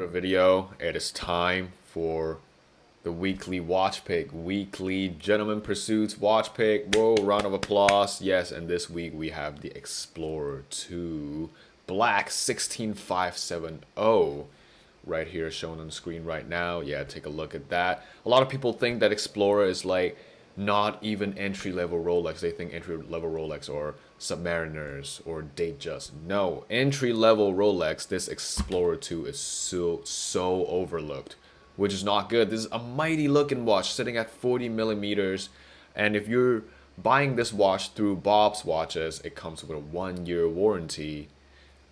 video. It is time for the weekly watch pick, weekly Gentleman Pursuits watch pick. Whoa, round of applause. Yes, and this week we have the Explorer 2 Black 16570 right here shown on the screen right now. Yeah, take a look at that. A lot of people think that Explorer is like not even entry level Rolex. They think entry level Rolex or Submariners or Datejust. No, entry level Rolex. This Explorer 2 is so overlooked, which is not good. This is a mighty looking watch sitting at 40 millimeters, and if you're buying this watch through Bob's Watches, it comes with a 1-year warranty,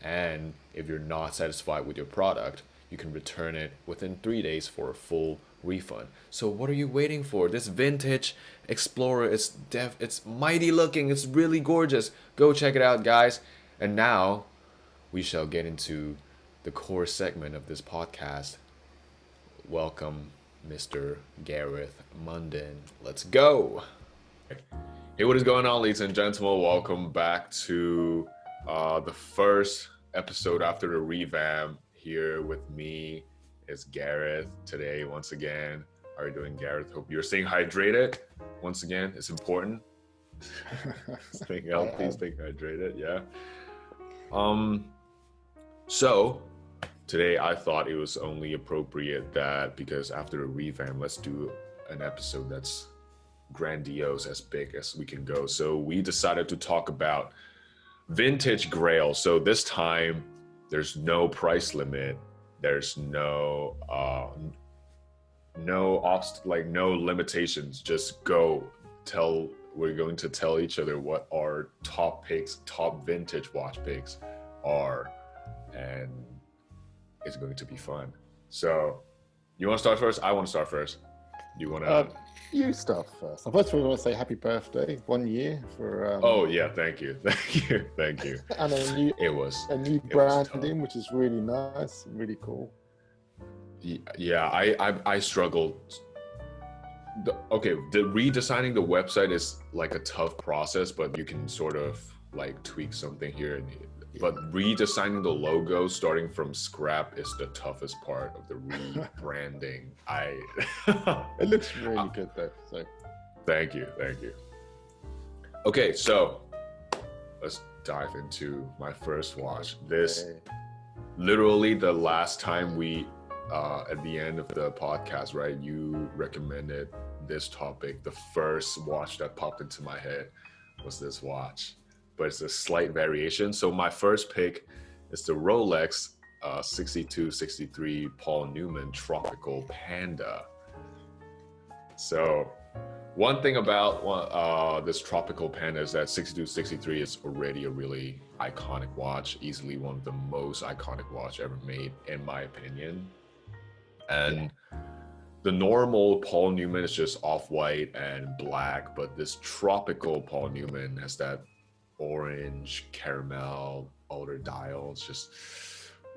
and if you're not satisfied with your product, you can return it within 3 days for a full refund. So what are you waiting for? This vintage Explorer is it's mighty looking. It's really gorgeous. Go check it out, guys. And now we shall get into the core segment of this podcast. Welcome, Mr. Gareth Munden. Let's go. Hey, what is going on, ladies and gentlemen? Welcome back to the first episode after the revamp. Here with me is Gareth today once again. How are you doing, Gareth? Hope you're staying hydrated. Once again, it's important. Staying healthy, staying hydrated, yeah. So today I thought it was only appropriate that because after the revamp, let's do an episode that's grandiose, as big as we can go. So we decided to talk about vintage Grail. So this time there's no price limit. There's no no limitations. Just go tell. We're going to tell each other what our top picks, top vintage watch picks are, and it's going to be fun. So, you want to start first? I want to start first. You want to? You start first. First of all, I want to say happy birthday, 1 year for. Oh yeah, thank you. And a new branding, which is really nice, really cool. Yeah, I struggled. The redesigning the website is like a tough process, but you can sort of like tweak something here. But redesigning the logo, starting from scrap, is the toughest part of the rebranding. It looks really good though. So thank you. Okay, so let's dive into my first watch. This literally the last time we at the end of the podcast, right? You recommended this topic. The first watch that popped into my head was this watch, but it's a slight variation. So my first pick is the Rolex 6263 Paul Newman Tropical Panda. So one thing about this Tropical Panda is that 6263 is already a really iconic watch, easily one of the most iconic watch ever made, in my opinion. And the normal Paul Newman is just off-white and black, but this Tropical Paul Newman has that orange caramel outer dial. It's just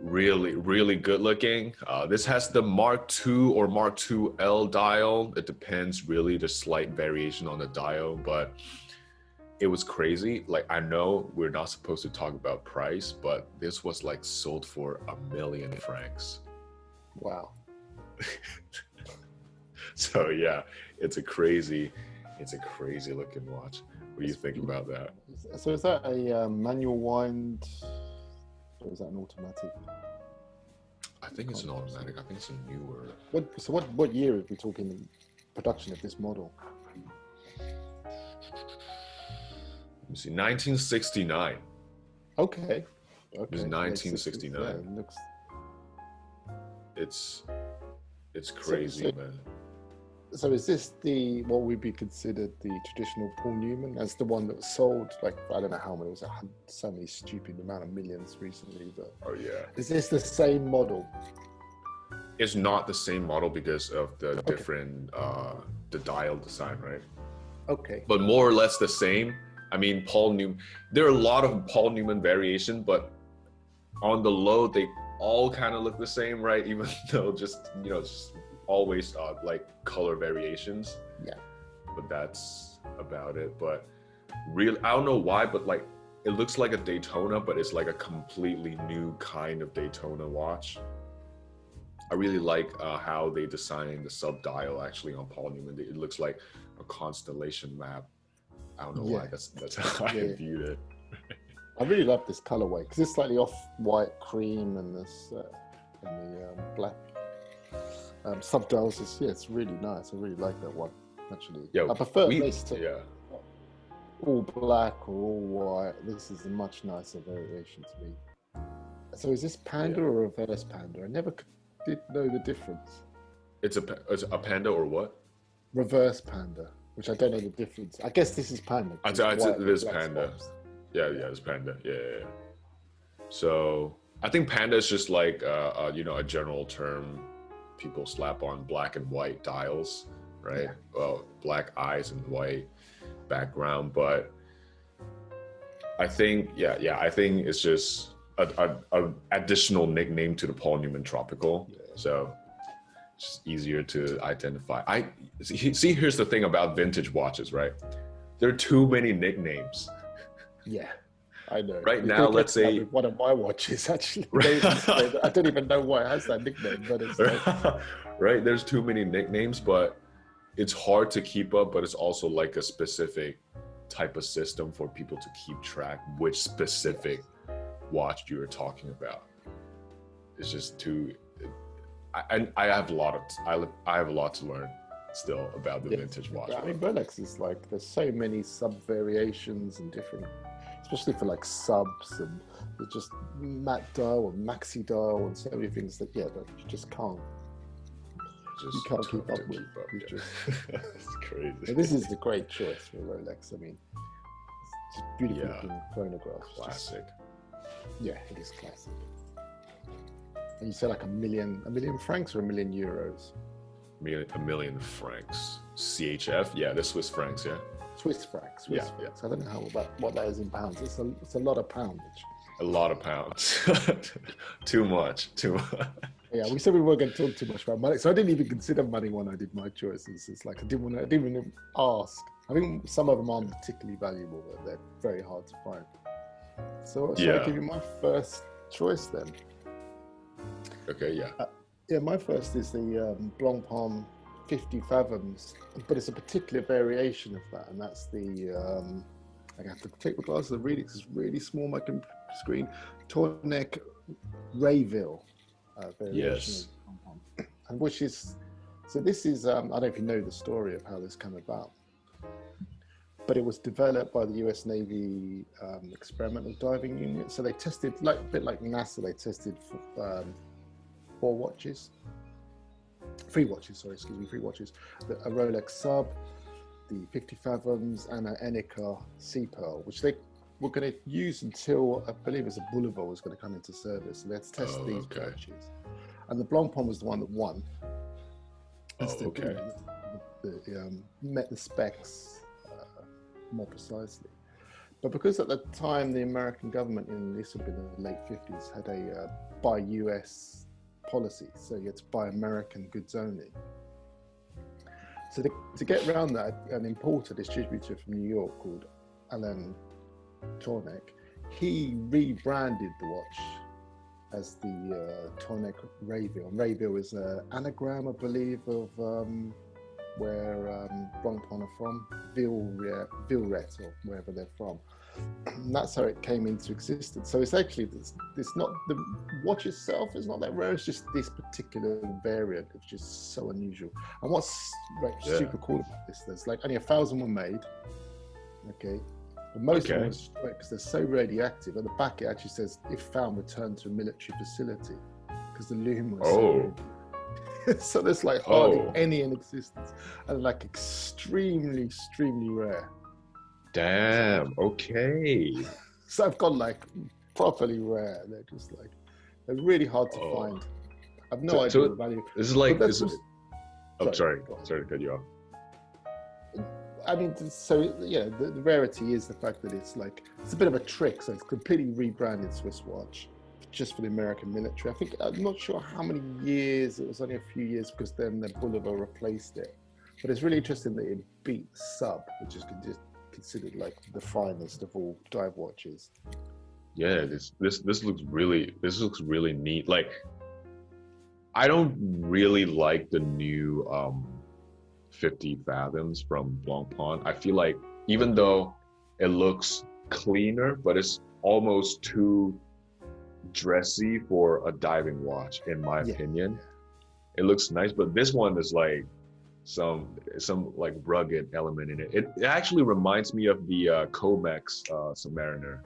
really, really good looking. This has the Mark II or Mark II-L dial. It depends, really, the slight variation on the dial, but it was crazy. Like, I know we're not supposed to talk about price, but this was like sold for 1 million francs. Wow. So yeah, it's a crazy looking watch. What do you think about that? So is that a manual wind, or is that an automatic? I think it's an automatic. I think it's a newer. What year are we talking in production of this model? Let me see, 1969. Okay. It was 1969. Yeah, it looks. It's crazy, man. So is this what would be considered the traditional Paul Newman? That's the one that was sold, like, I don't know how many, it was so many stupid amount of millions recently. But oh yeah. Is this the same model? It's not the same model because of the different the dial design, right? Okay. But more or less the same. I mean, Paul Newman. There are a lot of Paul Newman variation, but on the low they all kind of look the same, right? Even though just always like color variations. Yeah. But that's about it. But really, I don't know why, but like it looks like a Daytona, but it's like a completely new kind of Daytona watch. I really like how they designed the sub dial actually on Paul Newman. It looks like a constellation map. I don't know why. That's how I viewed it. I really love this colorway because it's slightly off white cream and this and the black subdials. It's really nice. I really like that one actually. I prefer this to all black or all white. This is a much nicer variation to me. So is this panda or reverse panda? I never did know the difference. It's a panda or what? Reverse panda, which I don't know the difference. I guess this is panda. It is panda. Yeah, it's panda. Yeah. So I think panda is just like a general term people slap on black and white dials, right? Yeah. Well, black eyes and white background, but I think I think it's just a additional nickname to the Paul Newman Tropical. So it's just easier to identify. See, here's the thing about vintage watches, right? There are too many nicknames. Yeah, I know. Right now, let's say one of my watches actually. I don't even know why it has that nickname, but it's like... right. There's too many nicknames, but it's hard to keep up. But it's also like a specific type of system for people to keep track which specific watch you are talking about. It's just too. I have a lot to learn still about the vintage watch. I mean, Rolex is like there's so many sub variations and different, especially for like subs and just matte dial or maxi dial and so many things that that you just can't. You can't keep up with. It's crazy. But this is a great choice for Rolex. I mean, it's just beautiful looking chronograph. Classic. It is classic. And you say like a million francs or €1 million? A million francs. CHF? Yeah, the Swiss francs, Swiss francs. I don't know what that is in pounds. It's a lot of poundage. A lot of pounds. Too much. Yeah, we said we weren't going to talk too much about money, so I didn't even consider money when I did my choices. It's like I didn't even ask. I think some of them aren't particularly valuable, but they're very hard to find. So I'll give you my first choice then. Okay, my first is the Blancpain 50 fathoms, but it's a particular variation of that, and that's the I have to take my glasses and read it because it's really small on my screen. Tournec Rayville variation of Blancpain, and which is this is I don't know if you know the story of how this came about, but it was developed by the US Navy Experimental Diving Unit. So they tested, a bit like NASA, they tested three watches. Three watches. A Rolex Sub, the 50 Fathoms, and an Enica Sea Pearl, which they were going to use until, I believe it's a Boulevard was going to come into service. So let's test these watches. And the Blancpain was the one that won. Met the specs more precisely. But because at the time the American government, this would be the late 50s, had a buy US policy, so you had to buy American goods only. So to get around that, an importer distributor from New York called Alan Tournec, he rebranded the watch as the Tournec Rayville. Rayville is an anagram, I believe, of where Blancpain are from, Villeret, or wherever they're from. And that's how it came into existence. So it's actually this not the watch itself is not that rare. It's just this particular variant. It's just so unusual. And what's super cool about this? There's like only 1,000 were made. Okay, but most of them are destroyed because they're so radioactive. At the back, it actually says, "If found, return to a military facility," because the lume was so there's like hardly any in existence, and like extremely rare. Damn. Okay. So I've got like properly rare. They're just like they're really hard to find. I've no idea the value. This is like this is. Sorry to cut you off. I mean, so the rarity is the fact that it's a bit of a trick. So it's completely rebranded Swiss watch, just for the American military. I think I'm not sure how many years. It was only a few years because then the Boulevard replaced it. But it's really interesting that it beat Sub, which is just considered like the finest of all dive watches. Yeah, this looks really neat. Like I don't really like the new 50 Fathoms from Blancpain. I feel like even though it looks cleaner, but it's almost too dressy for a diving watch, in my Yeah, opinion. It looks nice, but this one is like some like rugged element in it. It actually reminds me of the Comex Submariner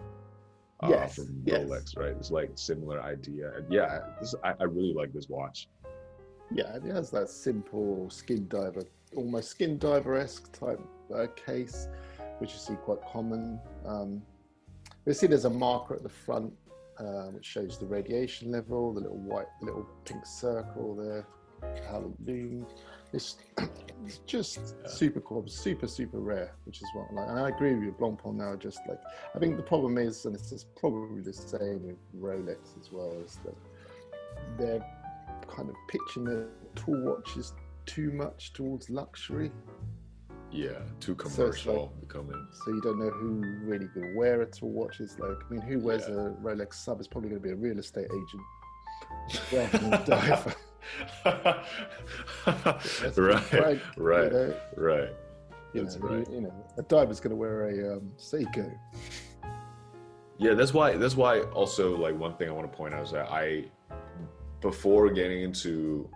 yes, from yes. Rolex, right? It's like similar idea. And yeah, I really like this watch. Yeah, it has that simple skin diver, almost skin diver-esque type case, which you see quite common. We see there's a marker at the front, which shows the radiation level, the little pink circle there, halogen. It's just super cool, super rare, which is what I like. And I agree with you, Blancpain now just like, I think the problem is, and it's just probably the same with Rolex as well, is that they're kind of pitching their tool watches too much towards luxury. Yeah, too So it's commercial like, becoming. so you don't know who really going to wear a tool watch. It's like, I mean, who wears Yeah. a Rolex sub is probably going to be a real estate agent rather than a diver. Let's be Right, frank, right, you know. right. You That's know, right. you know, a diver's going to wear a Seiko. Yeah, that's why also like one thing I want to point out is that before getting into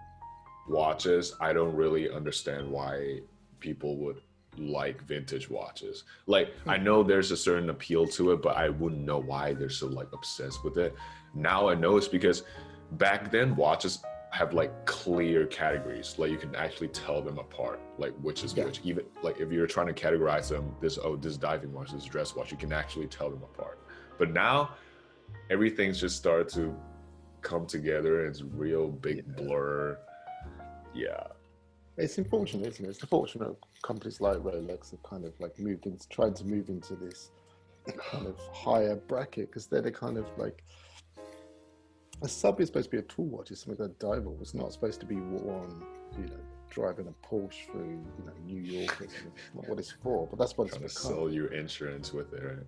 watches, I don't really understand why people would like vintage watches. Like I know there's a certain appeal to it, but I wouldn't know why they're so like obsessed with it. Now I know it's because back then watches have like clear categories. Like you can actually tell them apart, like which is Yeah. which. Even like if you're trying to categorize them, this diving watch, this dress watch, you can actually tell them apart. But now everything's just started to come together and it's real big blur. Yeah. It's unfortunate, isn't it? It's unfortunate companies like Rolex have kind of like trying to move into this kind of higher bracket because they're the kind of like, a sub is supposed to be a tool watch. It's something that diver. It's not supposed to be worn, you know, driving a Porsche through, you know, New York. Or something. It's not what it's for, but that's what Trying to it's become. sell you insurance with it, right?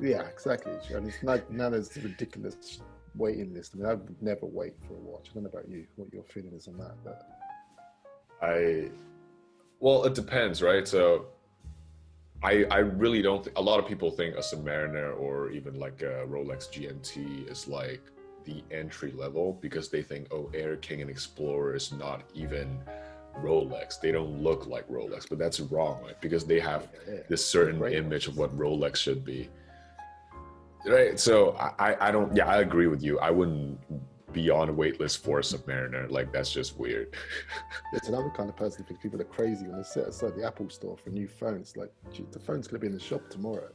Yeah, exactly. And it's not, now there's a ridiculous waiting list. I mean, I would never wait for a watch. I don't know about you, what your feeling is on that, but Well, it depends, right? So I really don't think a lot of people think a Submariner or even like a Rolex GMT is like the entry level because they think, oh, Air King and Explorer is not even Rolex. They don't look like Rolex, but that's wrong, right? Because they have this certain great image of what Rolex should be. Right. So I don't, yeah, I agree with you. I wouldn't be on a wait list for a Submariner. Like that's just weird. It's another kind of person who thinks people are crazy when they sit outside the Apple store for a new phone. It's like, gee, the phone's going to be in the shop tomorrow.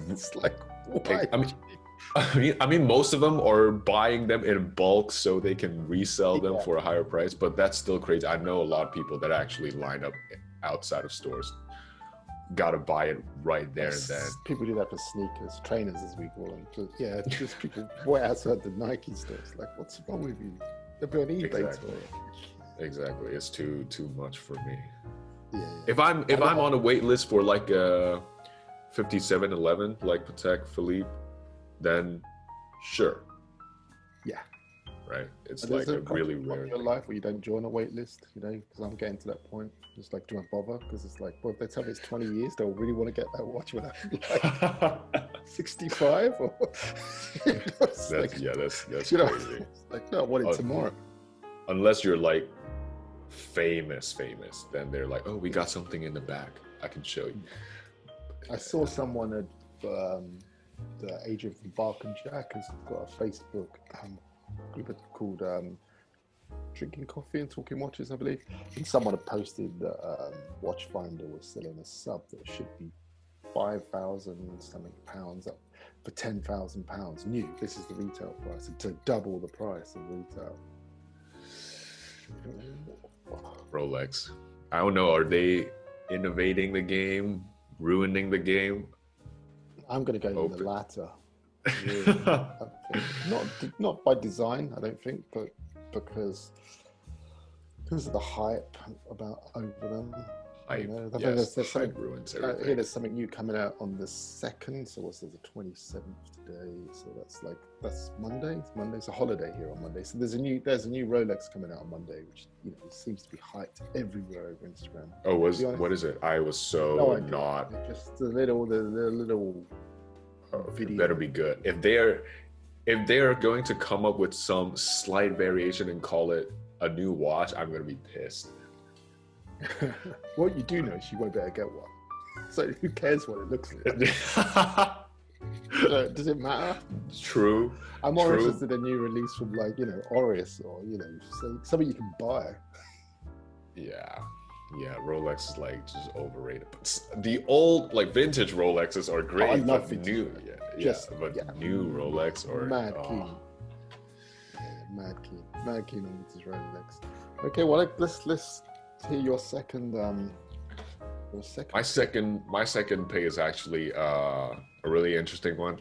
It's like, why? I mean, most of them are buying them in bulk so they can resell them for a higher price, but that's still crazy. I know a lot of people that actually line up outside of stores, gotta buy it right there and then. People do that for sneakers, trainers as we call them. So, yeah, just people way outside the Nike stores. Like, what's wrong with you? They'll be on eBay Exactly. tomorrow. Exactly, it's too much for me. Yeah. If I'm on a wait list for like a 5711, like Patek Philippe, then sure. Yeah. Right. It's And like there's a really rare in your thing. life where you don't join a wait list, you know, because I'm getting to that point. It's like, do I bother? Because it's like, well, if they tell me it's 20 years, they'll really want to get that watch when I'm like 65 or you know, That's like, that's you know, crazy. it's like, no, I want it tomorrow. Unless you're like famous, then they're like, oh, we got something in the back. I can show you. I saw someone at the Adrian from Bark and Jack has got a Facebook group called Drinking Coffee and Talking Watches, I believe. And someone had posted that Watchfinder was selling a sub that should be 5,000 something pounds up for 10,000 pounds new. This is the retail price, and to double the price of retail. Rolex. I don't know. Are they innovating the game, ruining the game? I'm going to go with the Open. latter. Really. I think. Not by design, I don't think, but because of the hype over them. Hype. I think Yes, there's hype something. ruins I hear everything. there's something new coming out on the 2nd. So what's the 27th today? So that's Monday. It's Monday. It's a holiday here on Monday. So there's a new Rolex coming out on Monday, which seems to be hyped everywhere over Instagram. Oh, To be honest, what is it? I was no so idea. not. Just the little It video. better be good. If they're going to come up with some slight variation and call it a new watch, I'm gonna be pissed. What you do know is you won't better get one. So who cares what it looks like? So, does it matter? True. I'm more True. interested in a new release from Oris or something you can buy. Yeah. Rolex is like just overrated. But the old vintage Rolexes are great. I love but vintage new, Rolex. new Rolex or Mad keen. Yeah, mad keen on vintage Rolex. Okay, well let's hear your second. My second pick is actually a really interesting one,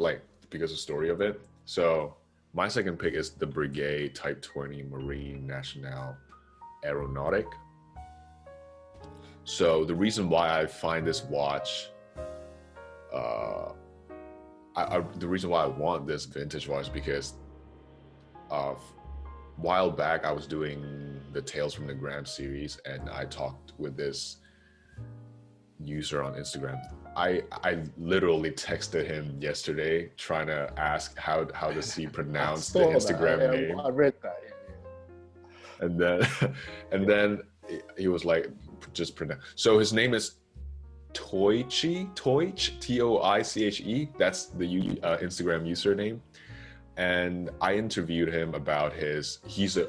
because of the story of it. So my second pick is the Breguet Type 20 Marine Nationale Aeronautic. So the reason why I find this watch, the reason why I want this vintage watch is because a while back I was doing the Tales from the Gram series, and I talked with this user on Instagram. I literally texted him yesterday trying to ask how does he pronounce the Instagram name. I read that. Yeah. And then he was like, just pronounce. So his name is Toiche, Toiche. That's the Instagram username. And I interviewed him about he's a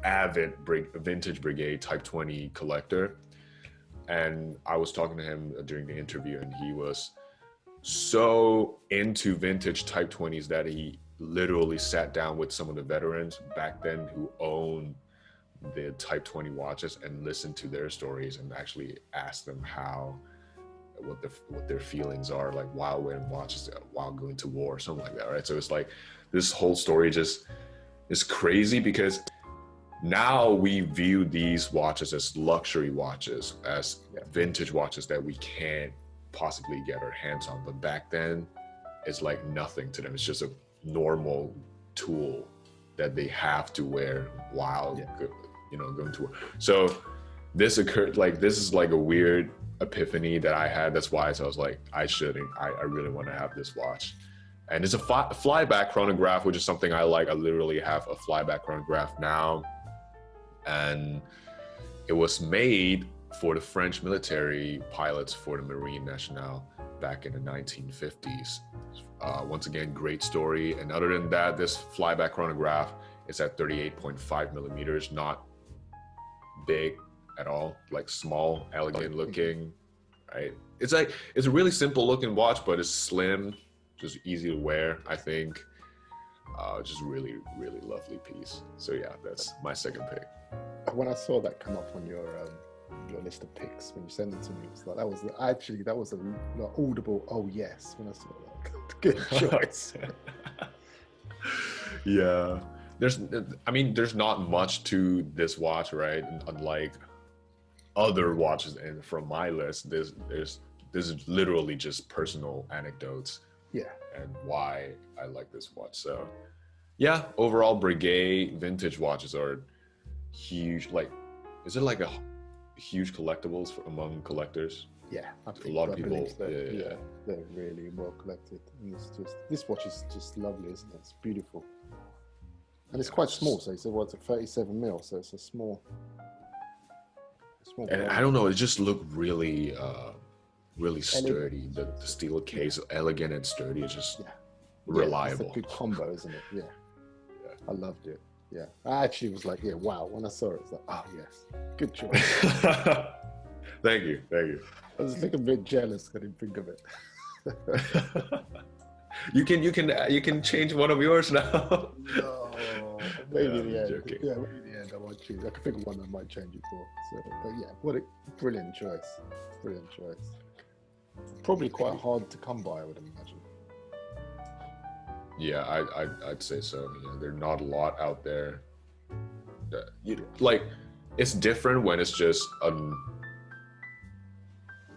avid vintage Breguet Type 20 collector. And I was talking to him during the interview, and he was so into vintage Type 20s that he literally sat down with some of the veterans back then who owned the Type 20 watches and listened to their stories and actually asked them what their feelings are like while wearing watches, while going to war, something like that, right? So it's like this whole story just is crazy because now we view these watches as luxury watches, as vintage watches that we can't possibly get our hands on. But back then, it's like nothing to them. It's just a normal tool that they have to wear while going to war. So this occurred, this is like a weird epiphany that I had. That's why I was like, I really want to have this watch. And it's a flyback chronograph, which is something I like. I literally have a flyback chronograph now. And it was made for the French military pilots for the Marine Nationale back in the 1950s. Once again, great story. And other than that, this flyback chronograph is at 38.5 millimeters, not big at all, like small, elegant looking, right? It's a really simple looking watch, but it's slim, just easy to wear, I think. Just really, really lovely piece. So yeah, that's my second pick. When I saw that come up on your list of picks when you sent it to me, it was like that was an audible "oh yes" when I saw that. Good choice. Yeah, there's not much to this watch, right? Unlike other watches from my list, this is literally just personal anecdotes. Yeah, and why I like this watch. So yeah, overall Breguet vintage watches are huge. Is it like a huge collectibles among collectors? Yeah, a lot of people. They're really well collected. And this watch is just lovely, isn't it? It's beautiful, and it's quite small. So it's a 37 mil. So it's a small. And I don't know. It just looked really, really sturdy. The steel case, elegant and sturdy. It's just reliable. It's a good combo, isn't it? Yeah. I loved it. Yeah, I actually was like, wow. When I saw it, it's like, oh yes, good choice. Thank you. I was like a bit jealous. I didn't think of it. You can change one of yours now. No, maybe in the end. Joking. Yeah, maybe in the end I might change. I can think of one I might change it for. So, but yeah, what a brilliant choice. Brilliant choice. Probably quite hard to come by, I would imagine. Yeah, I'd say so. There are not a lot out there. It's different when it's just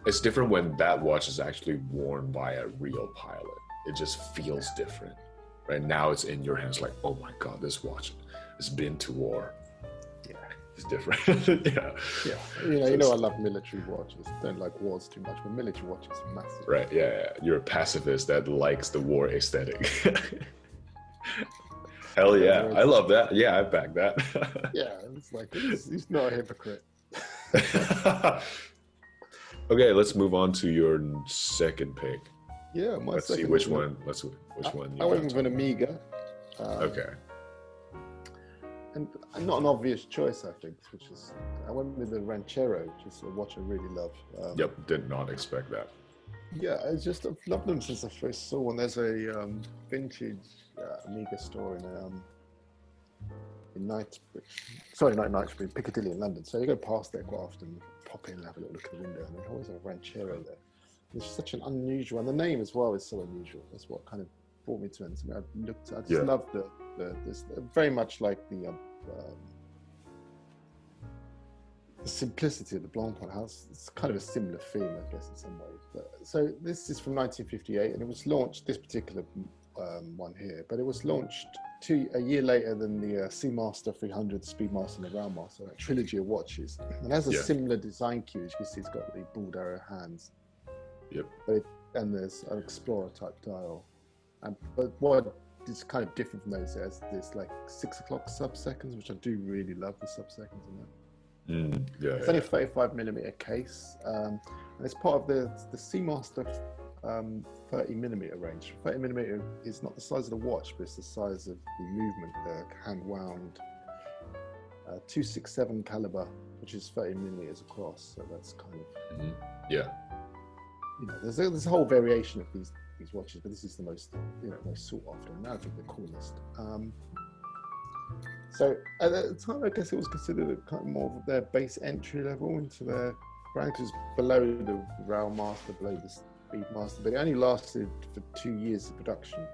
it's different when that watch is actually worn by a real pilot. It just feels different. Right now, it's in your hands. Like, oh my god, this watch has been to war. Yeah. It's different. Yeah. Yeah. You know, I love military watches. Don't like wars too much, but military watches are massive. Right. Yeah. You're a pacifist that likes the war aesthetic. Hell yeah. I love that. Yeah, I back that. Yeah. It's like, he's not a hypocrite. Okay, let's move on to your second pick. Yeah. Let's see which one. Which one? I went with an Amiga. Okay. And not an obvious choice, I think, I went with the Ranchero, which is a watch I really love. Yep, did not expect that. Yeah, I've loved them since I first saw one. There's a vintage Amiga store in Knightsbridge, Piccadilly in London. So you go past there quite often, pop in and have a little look at the window, and there's always a Ranchero there. It's such an unusual, and the name as well is so unusual. That's what kind of brought me to it. I just love this very much like the simplicity of the Blancpain House. It's kind of a similar theme, I guess, in some ways. So this is from 1958, and it was launched, this particular one here, but it was launched a year later than the Seamaster 300, the Speedmaster, and the Railmaster, a trilogy of watches. And it has a similar design cue. As you can see, it's got the ball arrow hands. Yep. And there's an Explorer type dial. But what is kind of different from those is there's like 6 o'clock sub-seconds, which I do really love the sub-seconds in that. It's only a 35mm case, and it's part of the Seamaster 30mm range. 30mm is not the size of the watch, but it's the size of the movement, the hand wound 267 caliber, which is 30mm across. So that's kind of there's a whole variation of these watches, but this is the most most sought after, and I think the coolest. So at the time, I guess it was considered a kind of more of their base entry level into their brand, because below the Railmaster, below the Speedmaster, but it only lasted for 2 years of production,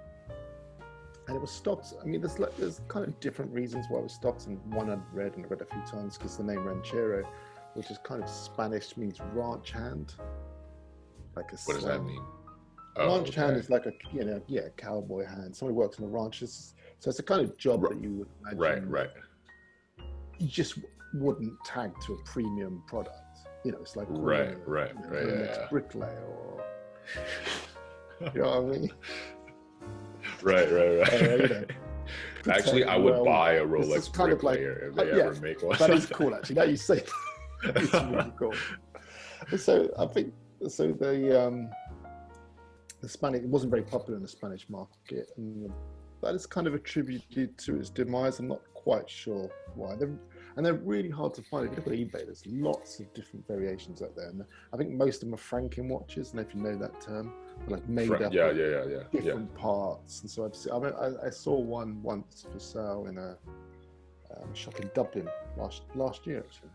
and it was stopped. I mean, there's kind of different reasons why it was stopped, and one I'd read a few times, because the name Ranchero, which is kind of Spanish, means ranch hand. Like a what does that mean? Ranch hand is like a cowboy hand. Somebody works on a ranch. So it's a kind of job that you would imagine. Right. You just wouldn't tag to a premium product. It's like right. bricklayer or you know what I mean? Right. Actually, I would buy a Rolex bricklayer if they ever make one. That is cool, actually. Now you say that. It's really cool. So I think the Spanish, it wasn't very popular in the Spanish market, and that is kind of attributed to its demise. I'm not quite sure why. They're really hard to find. If you look at eBay, there's lots of different variations out there, and I think most of them are Franken watches. And if you know that term, they're like made up of different parts. And so I saw one once for sale in a shop in Dublin last year, actually.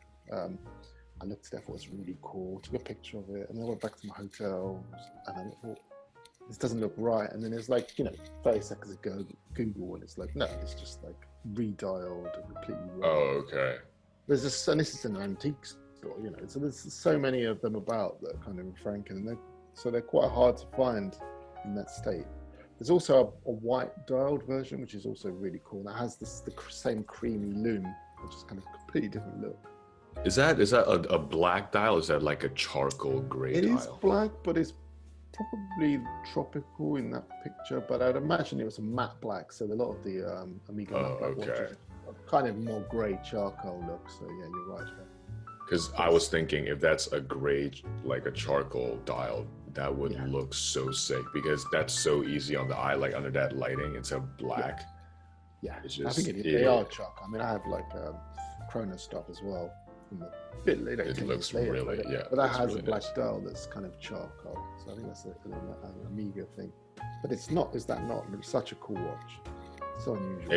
I looked at it, I thought it was really cool, took a picture of it, and then I went back to my hotel, and I thought, this doesn't look right. And then it's like, 30 seconds ago, Google, and it's like, no, it's just like redialed and completely wrong. Oh, okay. And this is an antique store, so there's so many of them about that are kind of Franken, and they're quite hard to find in that state. There's also a white dialed version, which is also really cool. That has the same creamy lume, which is kind of a completely different look. Is that a black dial? Is that like a charcoal gray dial? It is black, but it's probably tropical in that picture. But I'd imagine it was a matte black. So a lot of the Amiga matte black watches are kind of more grey charcoal look. So yeah, you're right. Because I was thinking, if that's a gray, like a charcoal dial, that would look so sick, because that's so easy on the eye, like under that lighting. It's a black. Yeah, it's just, I think they are charcoal. I mean, I have like Chrono stuff as well. A bit later, it looks really, but that has really a black dial that's kind of charcoal. So I think that's an Amiga thing. But it's not. Is that not? It's such a cool watch. So unusual.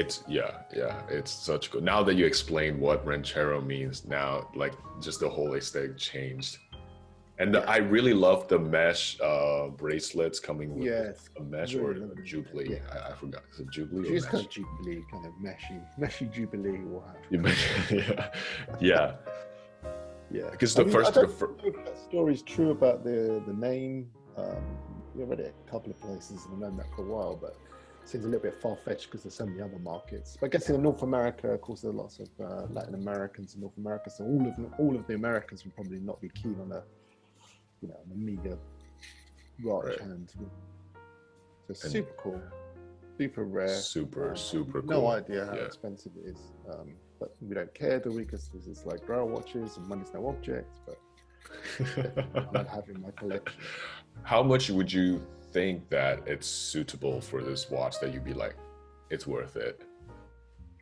It's such cool. Now that you explained what Ranchero means, now like just the whole aesthetic changed. And I really love the mesh bracelets coming with a mesh or Jubilee. Yeah. I forgot. Is it Jubilee or mesh? It's kind of Jubilee, kind of meshy Jubilee or Yeah. Yeah. Because the first. that story's true about the name. We read it a couple of places and I've known that for a while, but it seems a little bit far-fetched because there's so many other markets. But I guess in North America, of course, there are lots of Latin Americans in North America, so all of the Americans would probably not be keen on an Amiga right hand. So super cool, super rare, super cool. No idea how expensive it is, but we don't care, do we? Because this is like Grail watches and money's no object. But I'm not having my collection. How much would you think that it's suitable for this watch that you'd be like, it's worth it?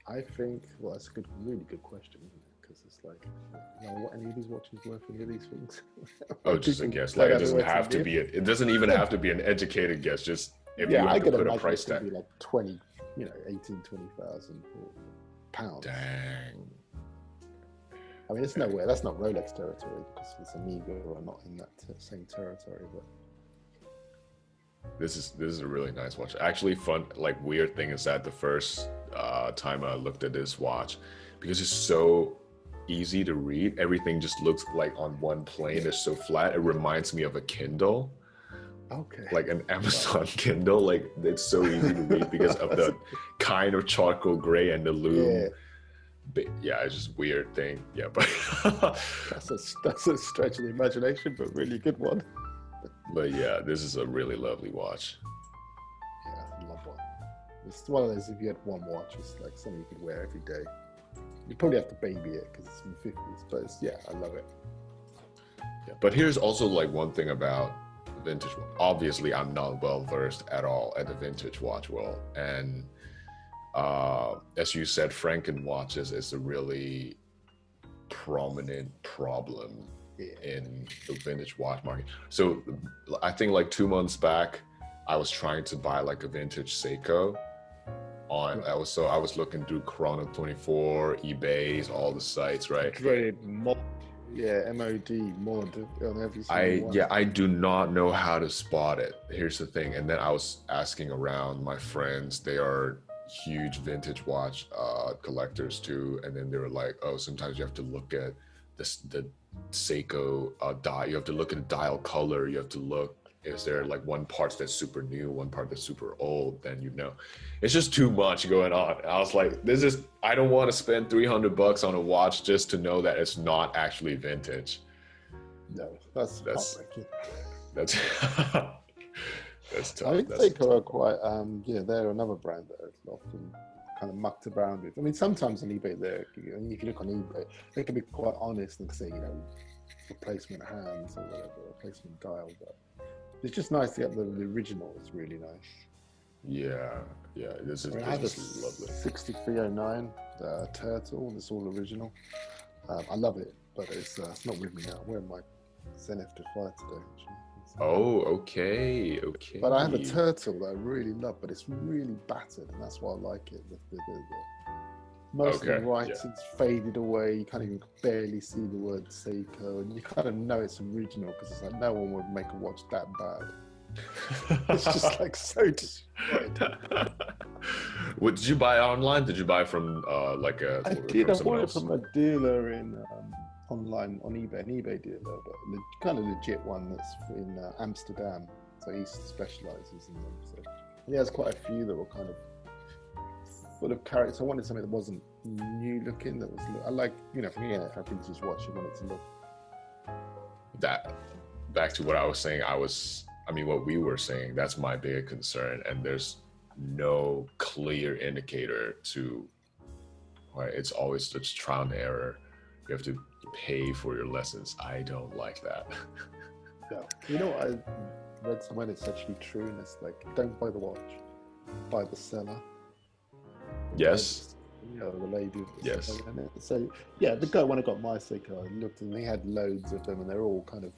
I think, well, that's a really good question, isn't it? Because it's like, what any of these watches worth any of these things? Oh, just a guess. Like, it doesn't have to be. It doesn't even have to be an educated guess. Just if you have to put a price tag. Be like 20, 18, 20,000 pounds. Dang. I mean, it's nowhere. That's not Rolex territory because it's Amiga or not in that same territory. But this is a really nice watch. Actually, fun, like weird thing is that the first time I looked at this watch, because it's so easy to read, everything just looks like on one plane. It's so flat. It reminds me of a Kindle. Okay. Like an Amazon Kindle. Like it's so easy to read because of the kind of charcoal gray and the loom. Yeah. But yeah, it's just weird thing. Yeah, but that's a stretch of the imagination, but really good one. But yeah, this is a really lovely watch. Yeah, I love one. It's one of those, if you had one watch, it's like something you could wear every day. You probably have to baby it because it's from the 50s, but I love it. Yeah, but here's also like one thing about vintage. Obviously, I'm not well versed at all at the vintage watch world, and as you said, Franken watches is a really prominent problem in the vintage watch market. So I think like 2 months back, I was trying to buy like a vintage Seiko. I was looking through Chrono 24, eBay's, all the sites, right? Great mod, MOD mod on every single one. I do not know how to spot it. Here's the thing, and then I was asking around my friends. They are huge vintage watch collectors too, and then they were like, oh, sometimes you have to look at the Seiko dial. You have to look at the dial color. You have to look, is there like one part that's super new, one part that's super old? Then it's just too much going on. I was like, I don't want to spend $300 on a watch just to know that it's not actually vintage. No, that's heartbreaking. That's That's tough. I think Seiko are quite, they're another brand that are often kind of mucked around with. I mean, sometimes on eBay, and if you look on eBay, they can be quite honest and say, replacement hands or whatever, replacement dial. But it's just nice to get the original. It's really nice. Yeah, this is lovely. 6309 Turtle. It's all original. I love it, but it's not with me now. I'm wearing my Zenith to fire today. Actually. Oh, okay. But I have a Turtle that I really love, but it's really battered, and that's why I like it. Most of the writing's faded away. You can't even barely see the word Seiko, and you kind of know it's original because it's like no one would make a watch that bad. It's just like so destroyed. What did you buy online? Did you buy from like a? I did. I bought it from a dealer in. Online on eBay, an eBay dealer, but kind of legit one that's in Amsterdam. So he specializes in them. So he has quite a few that were kind of full of character. I wanted something that wasn't new looking. That was, I like, if I could just watch, I wanted to look. That back to what I was saying. What we were saying. That's my big concern, and there's no clear indicator to. Right, it's always just trial and error. You have to pay for your lessons. I don't like that. No. I read somewhere it's actually true, and it's like, don't buy the watch, buy the seller. Yes. The lady. Yes. So the guy, when I got my Seiko, I looked and he had loads of them, and they're all kind of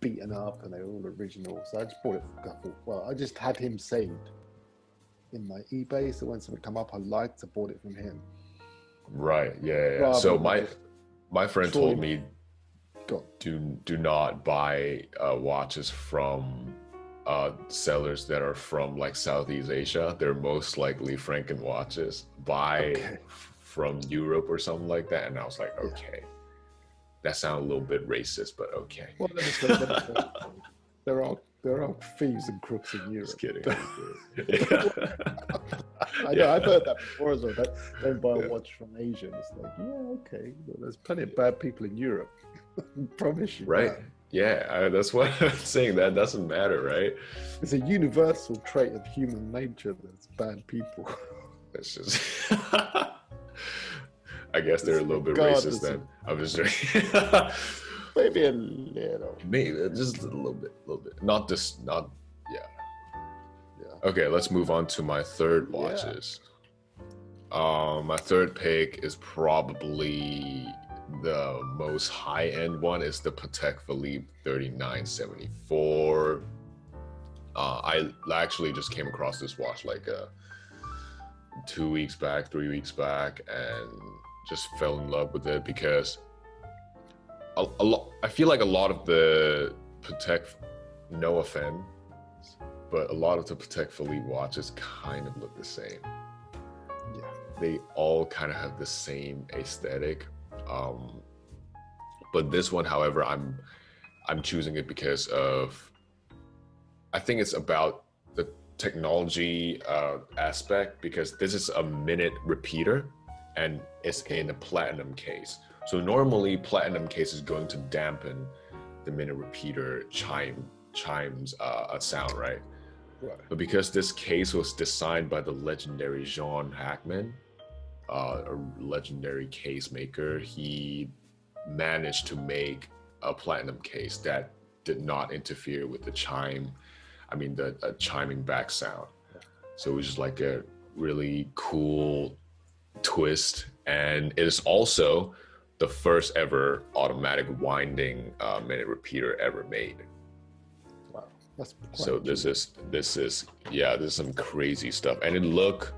beaten up, and they're all original. So I just bought it for a couple. I just had him saved in my eBay, so when something come up I liked, I bought it from him. Right. Yeah. So my friend told me, do not buy watches from sellers that are from like Southeast Asia. They're most likely Franken watches. Buy from Europe or something like that. And I was like, okay. That sounds a little bit racist, but okay. Well, there are thieves and crooks in Europe. Just kidding. I know, I've heard that before as well. Don't buy a watch from Asia. It's like, yeah, okay. Well, there's plenty of bad people in Europe. I promise you. Right. That. Yeah, that's what I'm saying. That doesn't matter, right? It's a universal trait of human nature that's bad people. It's just. I guess they're a little bit racist then. I'm just maybe a little. Maybe just a little bit. Not yeah. Okay, let's move on to my third watches. My third pick is probably the most high-end one. Is the Patek Philippe 3974. I actually just came across this watch like 3 weeks back, and just fell in love with it because I feel like a lot of the Patek, no offense, but a lot of the Patek Philippe watches kind of look the same. Yeah. They all kind of have the same aesthetic. But this one, however, I'm choosing it because of, I think it's about the technology aspect, because this is a minute repeater and it's in a platinum case. So normally platinum case is going to dampen the minute repeater chimes sound, right? Right. But because this case was designed by the legendary Jean Hackman, a legendary case maker, he managed to make a platinum case that did not interfere with the chiming back sound. So it was just like a really cool twist, and it is also the first ever automatic winding minute repeater ever made. Wow, that's so this is some crazy stuff, and it look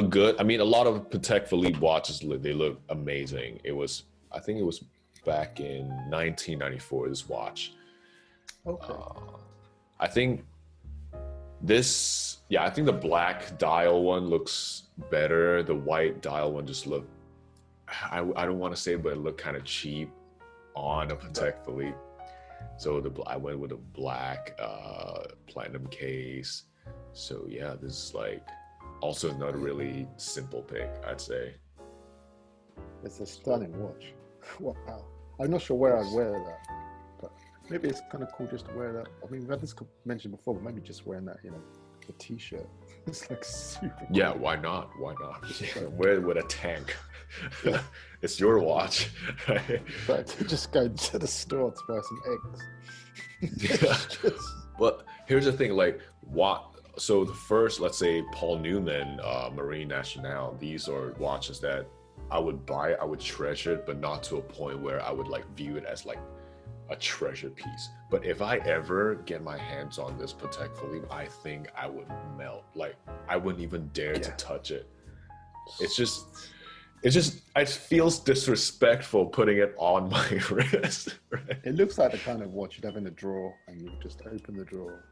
good. I mean, a lot of Patek Philippe watches, they look amazing. I think it was back in 1994. This watch. Okay. I think the black dial one looks better. The white dial one just looked, I don't want to say, but it looked kind of cheap on a Patek Philippe. So I went with a black platinum case. So yeah, this is like also not a really simple pick, I'd say. It's a stunning watch. Wow. I'm not sure where I'd wear that, but maybe it's kind of cool just to wear that. I mean, we've had this mentioned before, but maybe just wearing that, a t-shirt. It's like super cool. Yeah, why not? Wear it with a tank. Yeah. It's your watch. Right? But just go to the store to buy some eggs. Yeah. But here's the thing, like so the first, let's say Paul Newman, Marine Nationale, these are watches that I would buy, I would treasure it, but not to a point where I would like view it as like a treasure piece. But if I ever get my hands on this Patek Philippe, I think I would melt. Like I wouldn't even dare to touch it. It feels disrespectful putting it on my wrist. Right? It looks like the kind of watch you'd have in a drawer, and you just open the drawer.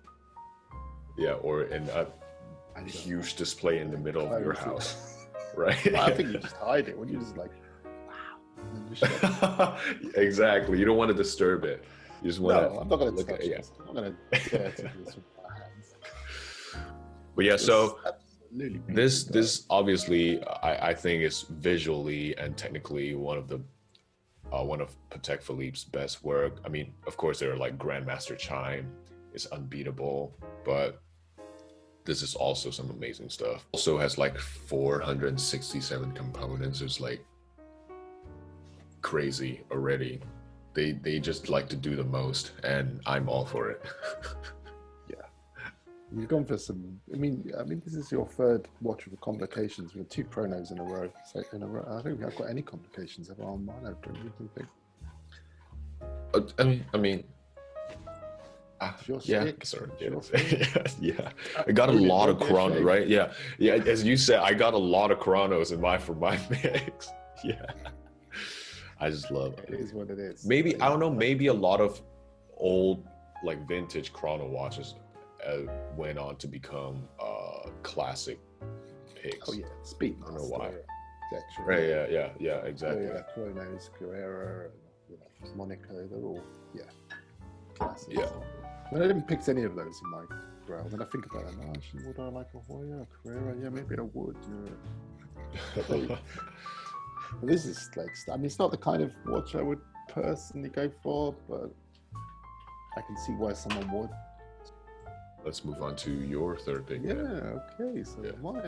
Yeah, or in a huge display in the middle of your house. Right? I think you just hide it when you're just like, wow. Exactly. You don't want to disturb it. You just want to. No, I'm not going to look touch at it. this. I'm not going to dare to do this with my hands. But yeah, so absolutely this obviously I think is visually and technically one of Patek Philippe's best work. I mean, of course, there are like Grandmaster Chime is unbeatable, but this is also some amazing stuff. Also has like 467 components. It's like crazy already. They just like to do the most, and I'm all for it. Yeah, you've gone for some. I mean, this is your third watch with complications. With 2 chronos in a row. So I don't think I've got any complications ever on mine. I don't even think. I mean. Yeah, sorry. Yeah. I got a lot of chrono, right? Yeah. As you said, I got a lot of chronos for my mix. Yeah. I just love it. It is what it is. Maybe I don't know. Maybe a lot of old, like vintage chrono watches, went on to become classic picks. Oh yeah, Speedmaster. I don't know why. Actually. Right. Yeah. Exactly. Yeah, Chronos, Carrera. Monaco, they're all classics. Yeah. But I didn't pick any of those in my Grail. When I think about it, no, actually, would I like a Hoya, a Carrera? Yeah, maybe I would. But this is like, I mean, it's not the kind of watch I would personally go for, but I can see why someone would. Let's move on to your third pick. Yeah, okay. So my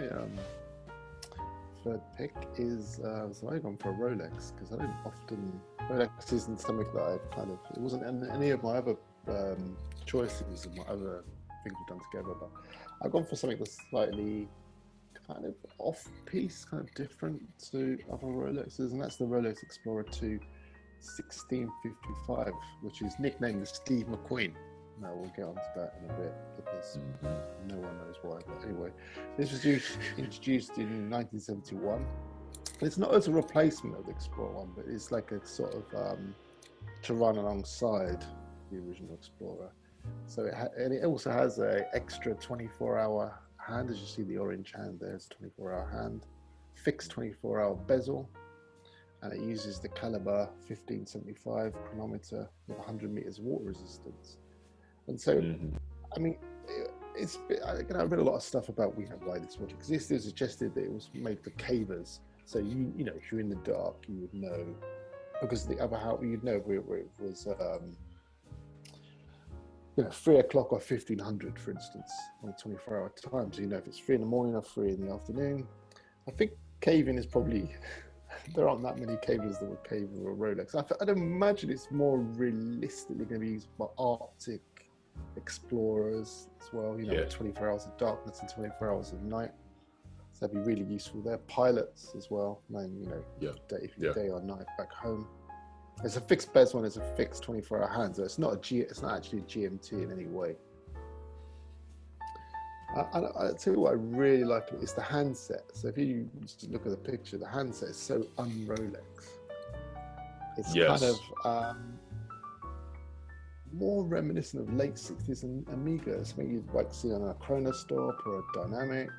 third pick is, so I've gone for a Rolex, because I don't often, Rolex isn't something that I've kind of, it wasn't in any of my other choices and my other things we've done together, but I've gone for something that's slightly kind of off-piece, kind of different to other Rolexes, and that's the Rolex Explorer 2 1655, which is nicknamed the Steve McQueen. Now we'll get onto that in a bit, because no one knows why, but anyway, this was introduced in 1971. It's not as a replacement of the Explorer 1, but it's like a sort of to run alongside the original Explorer. So and it also has an extra 24-hour hand, as you see the orange hand there. It's a 24-hour hand, fixed 24-hour bezel, and it uses the caliber 1575 chronometer with 100 meters water resistance. And so, I mean, I read a lot of stuff about why this watch existed. It suggested that it was made for cavers. So you know, if you're in the dark, you would know, because the other how you'd know where it was. 3 o'clock or 1500, for instance, on a 24-hour time. So you know if it's 3 in the morning or 3 in the afternoon. I think caving is probably, there aren't that many cavers that would cave with a Rolex. I'd imagine it's more realistically going to be used by Arctic explorers as well, 24 hours of darkness and 24 hours of night. So that'd be really useful there. Pilots as well, knowing, if you're day or night back home. It's a fixed bezel and it's a fixed 24-hour hand, so it's not actually a GMT in any way. I'll tell you what I really like is the handset. So if you just look at the picture, the handset is so un-Rolex. It's kind of more reminiscent of late 60s and Amiga. Something you'd like to see on a Chronostop or a Dynamic.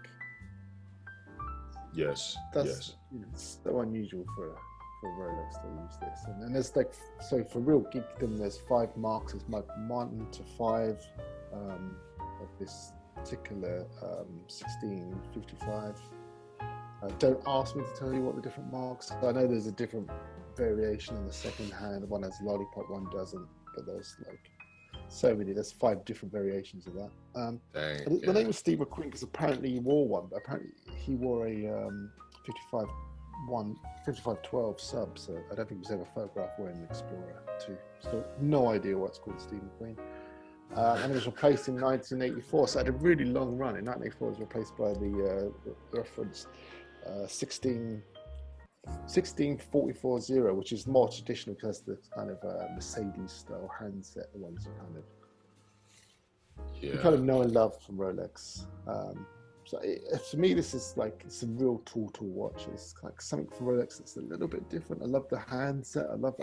Yes. It's so unusual for Rolex to use this, and then there's so for real geekdom, there's 5 marks. It's like 1 to 5 of this particular 1655. Don't ask me to tell you what the different marks are. I know there's a different variation in the second hand. One has lollipop, one doesn't, but there's so many. There's 5 different variations of that. The name was Steve McQueen because apparently he wore one, but apparently he wore a 5512 sub, so I don't think he was ever photographed wearing an Explorer 2. So no idea what's called Steve McQueen. And it was replaced in 1984, so it had a really long run. In 1984, it was replaced by the reference 16440, which is more traditional because the kind of Mercedes-style handset, the ones you kind of know and love from Rolex. So for me, this is it's a real tool to watch. It's like something from Rolex that's a little bit different. I love the handset. I love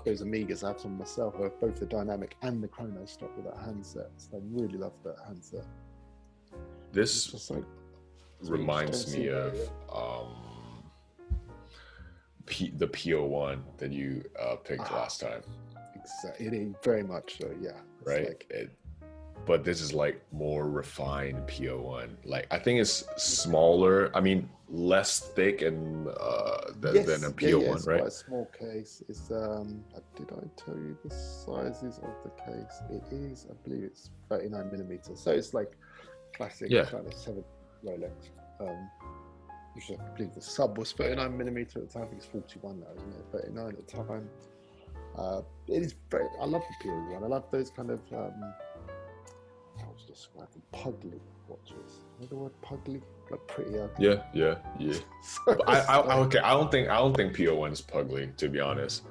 those Amigas. I have some myself, both the Dynamic and the Chrono Stop with that handset. So I really love that handset. This reminds me of the PO1 that you picked last time. Exactly, very much so. Yeah. Right. But this is more refined PO1. I think it's smaller. I mean, less thick and than a PO1, it's right? Quite a small case. It's did I tell you the sizes of the case? It is, I believe it's 39 millimeters. So it's classic kind of 7 Rolex. Which I believe the sub was 39 millimeter at the time. I think it's 41 now, isn't it? 39 at the time. It is very. I love the PO1. I love those kind of. How to describe them? Pugly watches. You know the word pugly? Pretty ugly. Yeah. But I don't think PO1 is pugly, to be honest.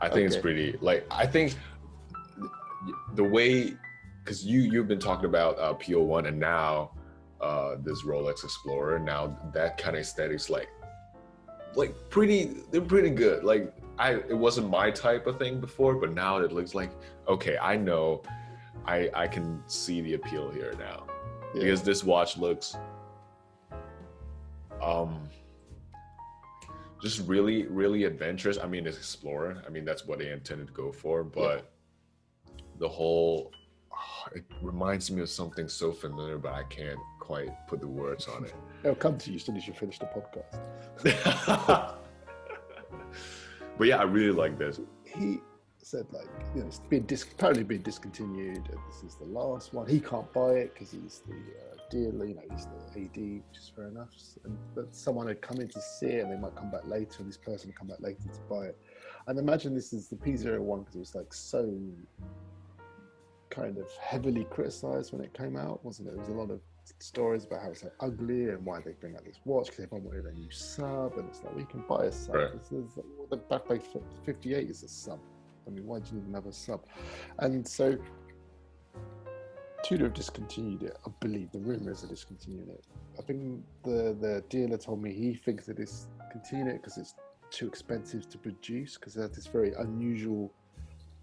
I think it's pretty. I think the way, because you've been talking about PO1 and now this Rolex Explorer. Now that kind of aesthetics, they're pretty good. It wasn't my type of thing before, but now it looks okay. I know. I can see the appeal here now, because this watch looks just really, really adventurous. I mean, it's Explorer. I mean, that's what they intended to go for, but the whole, it reminds me of something so familiar, but I can't quite put the words on it. It'll come to you as soon as you finish the podcast. But yeah, I really like this. He said, like, you know, it's been apparently been discontinued, and this is the last one. He can't buy it because he's the dealer, you know, he's the AD, which is fair enough. But someone had come in to see it, and they might come back later, and this person would come back later to buy it. And imagine this is the P01 because it was like so kind of heavily criticized when it came out, wasn't it? There was a lot of stories about how it's like ugly and why they bring out this watch because everyone wanted a new sub, and it's like, well, you can buy a sub. Right. The Black Bay 58 is a sub. I mean, why do you need another sub? And so Tudor have discontinued it. I believe the rumor is they're discontinuing it. I think the dealer told me he thinks that it's continuing it because it's too expensive to produce, because they have this very unusual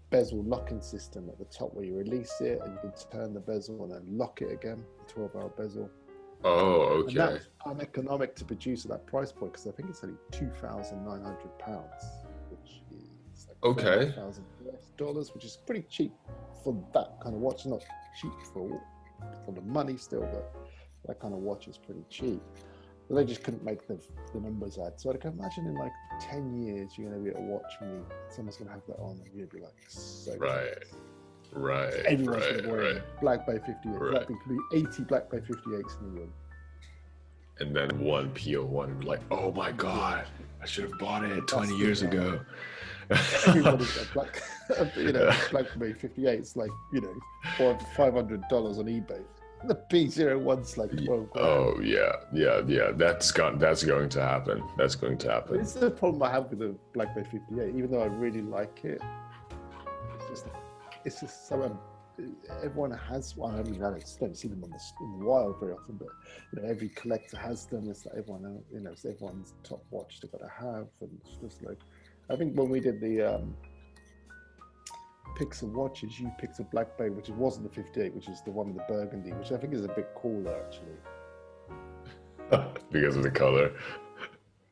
bezel locking system at the top where you release it and you can turn the bezel and then lock it again, the 12-hour bezel. Oh, okay. And that's uneconomic to produce at that price point because I think it's only £2,900, which is like Okay. $12,000, which is pretty cheap for that kind of watch. Not cheap for the money still, but that kind of watch is pretty cheap. But they just couldn't make the numbers add. So I can imagine in like 10 years, you're going to be able to watch me. Someone's going to have that on, and you'll be like, so Right. close. Right. Everyone's going to Right. wear Right. Black Bay 58. Right. That could be 80 Black Bay 58s in the room. And then one PO1, like, oh my God, I should have bought it 20 years ago. Everybody's got Black, Black Bay 58s, like, you know, $500 on eBay. The P01's like 12 grand. Oh yeah. That's going to happen. That's going to happen. It's the problem I have with the Black Bay 58. Even though I really like it, it's just so. Everyone has one. I mean, I don't see them in the wild very often, but you know, every collector has them. It's like everyone, you know, it's everyone's top watch they've got to have, and it's just like, I think when we did the picks of watches, you picked a Black Bay, which wasn't the 58, which is the one with the burgundy, which I think is a bit cooler actually. Because of the color.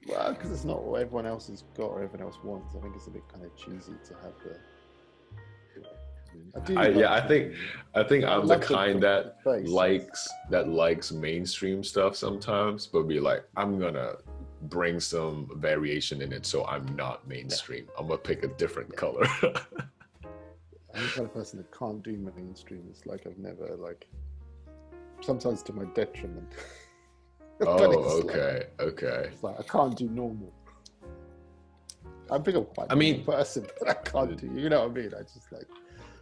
Well, because it's not what everyone else has got or everyone else wants. I think it's a bit kind of cheesy to have the. I think I'm the kind that face. likes mainstream stuff sometimes, but be like, I'm gonna bring some variation in it, so I'm not mainstream. I'm gonna pick a different color. I'm the kind of person that can't do mainstream. It's like I've never like. Sometimes to my detriment. Oh, okay. It's like I can't do normal. I think I'm quite a normal person, but I can't do. You know what I mean? I just like.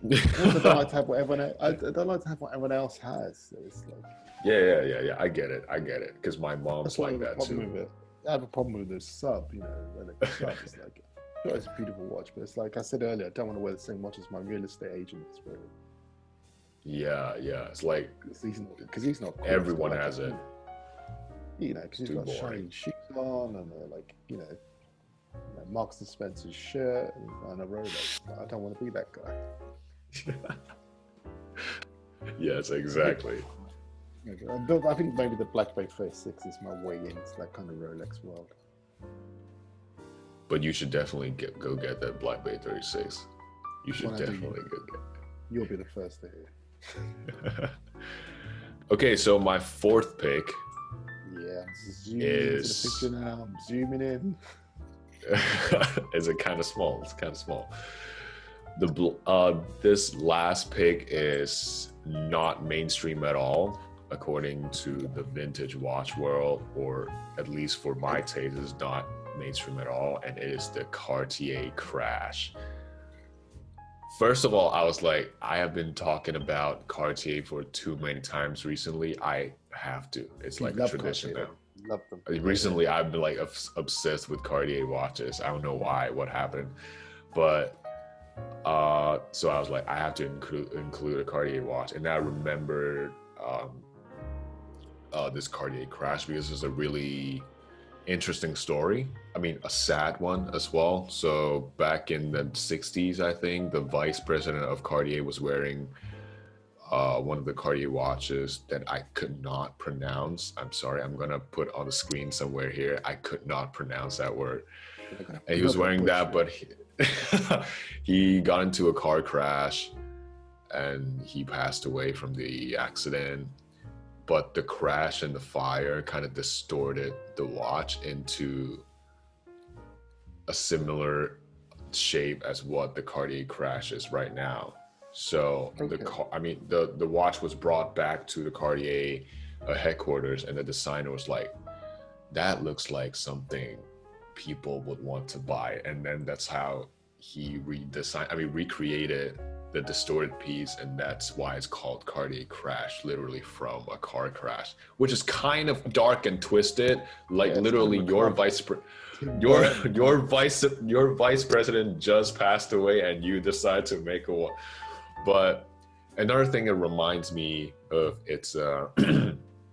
I don't like to have what everyone. I don't like to have what everyone else has. So it's like. Yeah. I get it. Because my mom's like that too. I have a problem with the sub. You know, the sub is like. Sure, it's a beautiful watch, but it's like I said earlier. I don't want to wear the same watch as my real estate agent is wearing. Yeah. It's like because he's not. Cool. Everyone has it. You know, because he's got shiny shoes on and like Marks and Spencer's shirt and a Rolex. I don't want to be that guy. Yes, exactly. I think maybe the Black Bay 36 is my way into that kind of Rolex world. But you should definitely go get that Black Bay 36. You should definitely go get it. You'll be the first to hear. Okay, so my fourth pick. Yeah, I'm zooming into the picture now. I'm zooming in. Is it kind of small? It's kind of small. This last pick is not mainstream at all, according to the vintage watch world, or at least for my taste, is not mainstream at all, and it is the Cartier Crash. First of all, I was like, I have been talking about Cartier for too many times recently. I have to. It's like a tradition now. Love them. Recently, I've been like obsessed with Cartier watches. I don't know why, what happened, but so I was like, I have to include a Cartier watch, and I remembered this Cartier Crash because it's a really interesting story. I mean, a sad one as well. So back in the 60s, I think the vice president of Cartier was wearing one of the Cartier watches that I could not pronounce. I'm sorry, I'm gonna put on the screen somewhere here. I could not pronounce that word. And he was wearing that, but he got into a car crash and he passed away from the accident. But the crash and the fire kind of distorted the watch into a similar shape as what the Cartier crash is right now. So the watch was brought back to the Cartier headquarters, and the designer was like, that looks like something people would want to buy. And then that's how he recreated the distorted piece, and that's why it's called Cartier Crash, literally from a car crash, which is kind of dark and twisted. Like literally your vice president just passed away and you decide to make a one. But another thing it reminds me of, it's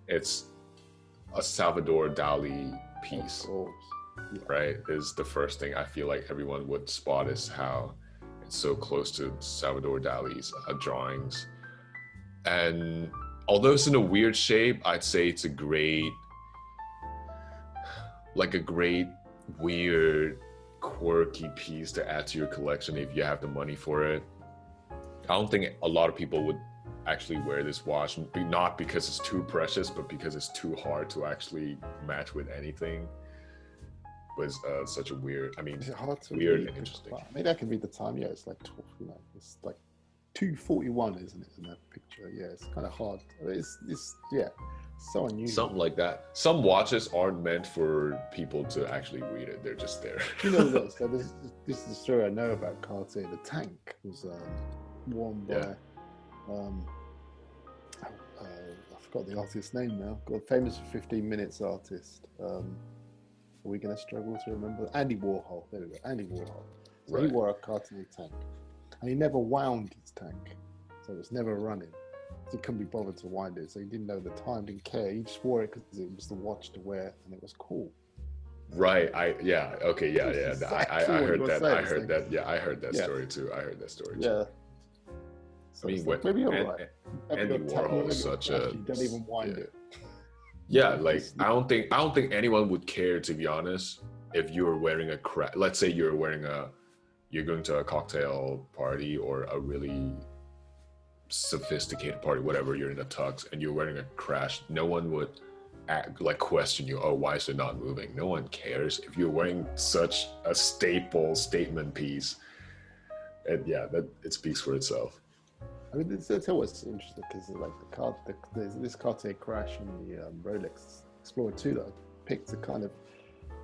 it's a Salvador Dali piece, right? Is the first thing I feel like everyone would spot, is how it's so close to Salvador Dali's drawings. And although it's in a weird shape, I'd say it's a great, weird, quirky piece to add to your collection if you have the money for it. I don't think a lot of people would actually wear this watch, not because it's too precious, but because it's too hard to actually match with anything. Was such a weird, is it hard to weird read? and interesting. I mean, I can read the time. Yeah, it's like 12, it's like 2:41, isn't it, in that picture? Yeah, it's kind of hard. It's so unusual. Something like that. Some watches aren't meant for people to actually read it. They're just there. So this is the story I know about Cartier. The tank was worn by I forgot the artist's name now. Got famous for 15 Minutes artist. Are we going to struggle to remember? Andy Warhol. There we go. Andy Warhol. So he wore a Cartier tank, and he never wound his tank, so it was never running. So he couldn't be bothered to wind it, so he didn't know the time, didn't care. He just wore it because it was the watch to wear, and it was cool. Right. I heard that story too. Yeah. I So mean, maybe you're right. Andy Warhol is such a. You don't even wind it. Yeah, like I don't think anyone would care, to be honest, if you were wearing let's say you're going to a cocktail party or a really sophisticated party, whatever, you're in a tux and you're wearing a crash. No one would question you, oh, why is it not moving? No one cares if you're wearing such a statement piece. And yeah, that it speaks for itself. I mean, that's always interesting because there's this Cartier crash and the Rolex Explorer 2 that I picked are kind of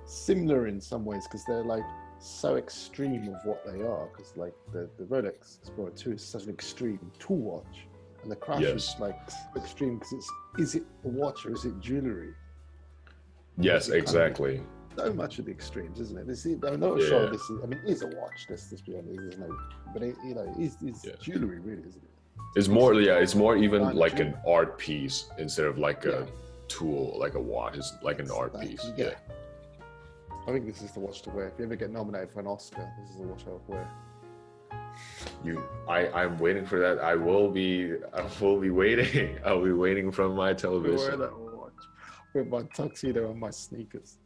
similar in some ways because they're like so extreme of what they are. Because like the Rolex Explorer 2 is such an extreme tool watch, and the crash is like so extreme because is it a watch or is it jewelry? Yes, exactly. So much of the extremes, isn't it? I'm not sure this is. I mean, it is a watch. Let's be honest. There's no, but it is jewelry, really, isn't it? It's more, it's more even like an art piece instead of like a tool, like a watch. It's like an art piece. Yeah. I think this is the watch to wear. If you ever get nominated for an Oscar, this is the watch I would wear. I'm waiting for that. I will be waiting. I'll be waiting from my television. Wear that watch with my tuxedo and my sneakers.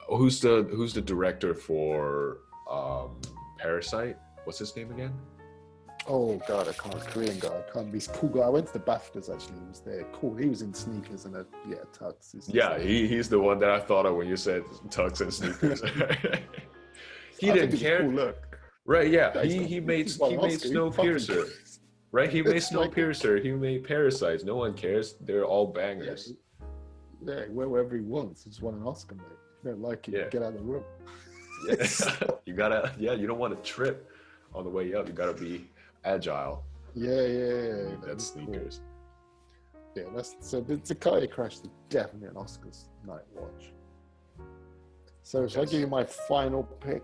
Who's the director for Parasite? What's his name again? Oh God, I can't. Korean guy. I can't be. He's a cool guy. I went to the BAFTAs actually. He was there. Cool. He was in sneakers and a tux. He's the one that I thought of when you said tux and sneakers. He didn't care. Cool look. Right? Yeah. He made Snowpiercer. Right? He made Snowpiercer. He made Parasites. No one cares. They're all bangers. Yeah, wear whatever he wants. He just won an Oscar, mate. If you don't like it, get out of the room. You gotta. You don't want to trip on the way up. You gotta be agile. Yeah. That's sneakers. Cool. Yeah, so the Cartier crash is definitely an Oscars night watch. So shall I give you my final pick?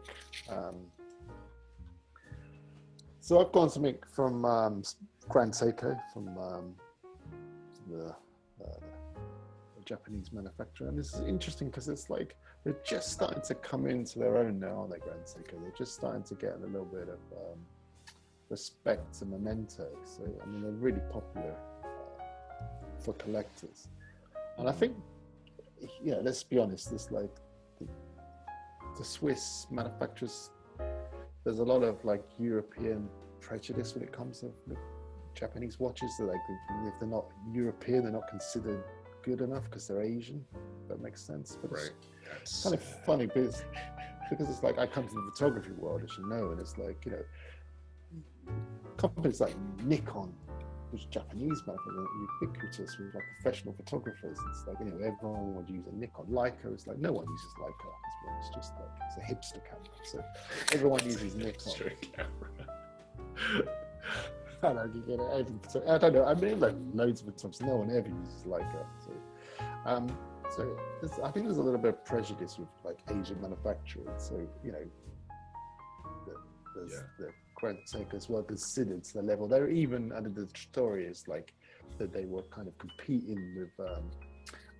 So I've gone something from Grand Seiko, from the Japanese manufacturer, and this is interesting because it's like they're just starting to come into their own now, aren't they, Grand Seiko? They're just starting to get a little bit of the Specs and Memento. So I mean, they're really popular for collectors. And I think, yeah, let's be honest, there's like the Swiss manufacturers, there's a lot of like European prejudice when it comes to Japanese watches. They're like, if they're not European, they're not considered good enough because they're Asian. That makes sense. But Right. it's kind of funny because it's like, I come from the photography world, as you know, and it's like, you know, companies like Nikon, which Japanese manufacturer, ubiquitous with like professional photographers. It's like, you know, everyone would use a Nikon. Leica is like, no one uses Leica. It's just like, it's a hipster camera. So everyone uses Nikon. Camera. I don't, you get it. I don't know. I mean, like loads of photographers. No one ever uses Leica. So I think there's a little bit of prejudice with like Asian manufacturers. So you know, the Grand Seikos were considered to the level. They're even under the story is like that they were kind of competing with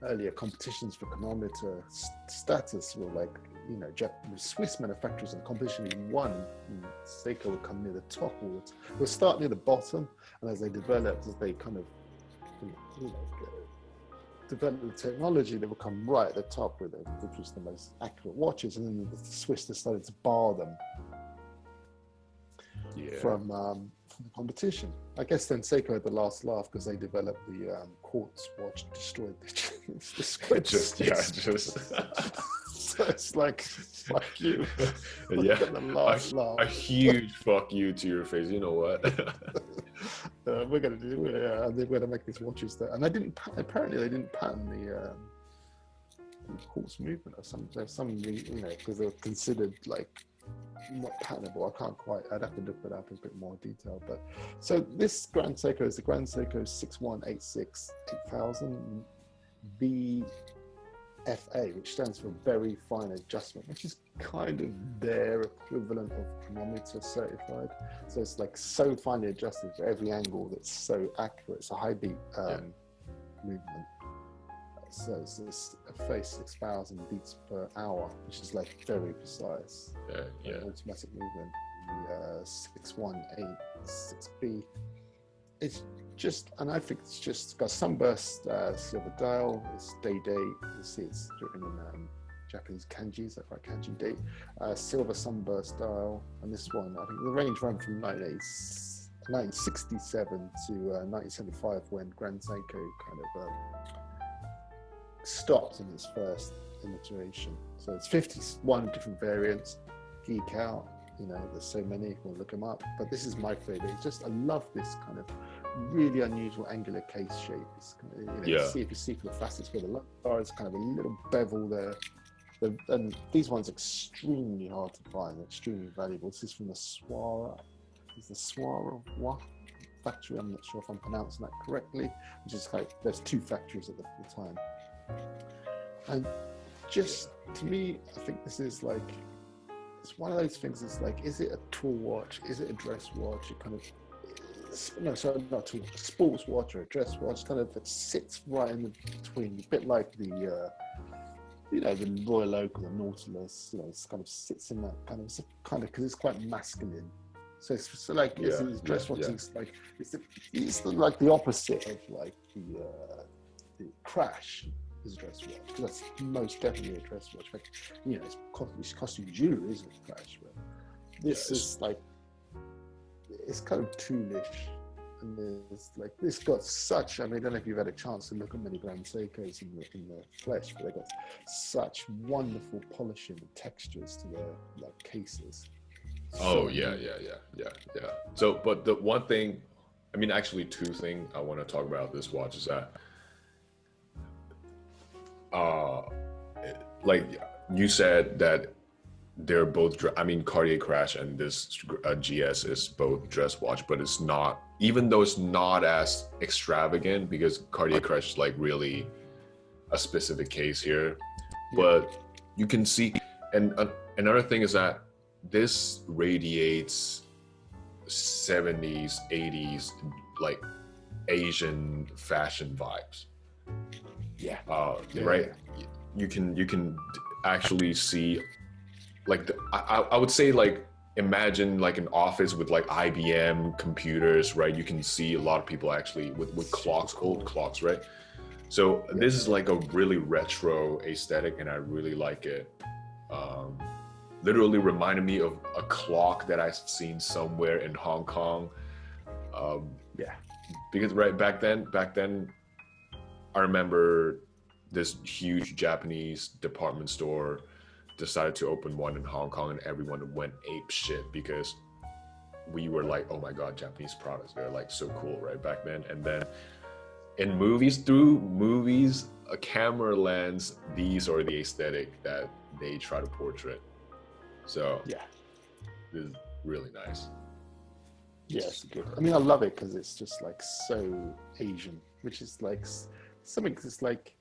earlier competitions for chronometer status. Were like, you know, Swiss manufacturers in the competition won. Seiko would come near the top, or would start near the bottom, and as they developed, as they kind of developed the technology, they would come right at the top with it, which was the most accurate watches, and then the Swiss decided to bar them from the competition. I guess then Seiko had the last laugh because they developed the quartz watch, destroyed the Swiss. So it's like, fuck you. Yeah, laugh. a huge fuck you to your face. You know what? We're gonna do it. And they're gonna make these watches that, and they didn't. Apparently, they didn't patent the quartz movement or something. There's some, you know, because they were considered like not patentable. I can't quite. I'd have to look that up in a bit more detail. But so this Grand Seiko is the Grand Seiko 6186 8000 VFA, which stands for Very Fine Adjustment, which is kind of their equivalent of chronometer certified. So it's like so finely adjusted for every angle that's so accurate. It's a high beat movement. So it's this phase 6,000 beats per hour, which is like very precise. Automatic movement. The 6186B. It's just, and I think it's just got sunburst silver dial. It's day. You see it's written in Japanese kanji. Is that right? Kanji date. Silver sunburst dial. And this one, I think the range ran from 1967 to 1975 when Grand Seiko kind of stopped in its first iteration. So it's 51 different variants. Geek out, you know, there's so many, we'll look them up. But this is my favorite. It's just, I love this kind of really unusual angular case shape. It's kind of, you know, if you see from the facets where the look are, it's kind of a little bevel there. And these ones are extremely hard to find, extremely valuable. This is from the Swara. Is the Swara factory? I'm not sure if I'm pronouncing that correctly. Which is like, there's two factories at the time. And just to me, I think this is like, it's one of those things. It's like, is it a tool watch? Is it a dress watch? It kind of, no, sorry, not tool, a sports watch or a dress watch. Kind of, it sits right in between, a bit like the, you know, the Royal Oak or the Nautilus. You know, it kind of sits in that kind of because it's quite masculine. So it's so like, it's dress watch. It's like it's like the opposite of like the Crash. Is a dress watch, because that's most definitely a dress watch. Like, you know, it's costume jewelry, isn't it? Crash, but this is like, it's kind of toolish, and there's like, this got such. I mean, I don't know if you've had a chance to look at many Grand Seikos in the flesh, but they got such wonderful polishing and textures to their like cases. Oh, yeah. So, but the one thing, I mean, actually, two things I want to talk about this watch is that. Like you said that they're both, I mean, Cartier Crash and this GS is both dress watch, but it's not, even though it's not as extravagant, because Cartier Crash is like really a specific case here, but you can see, and another thing is that this radiates 70s, 80s, like Asian fashion vibes. Right. You can actually see, like, I would say like imagine like an office with like IBM computers, right? You can see a lot of people actually with clocks, old clocks, right? So this is like a really retro aesthetic, and I really like it. Literally reminded me of a clock that I've seen somewhere in Hong Kong. Yeah. Because right back then, I remember this huge Japanese department store decided to open one in Hong Kong, and everyone went ape shit because we were like, oh my god, Japanese products, they're like so cool, right, back then. And then in movies, through movies, a camera lens, these are the aesthetic that they try to portray. So Yeah. this is really nice. Yeah, it's good. I mean, I love it because it's just like so Asian, which is like something that's like,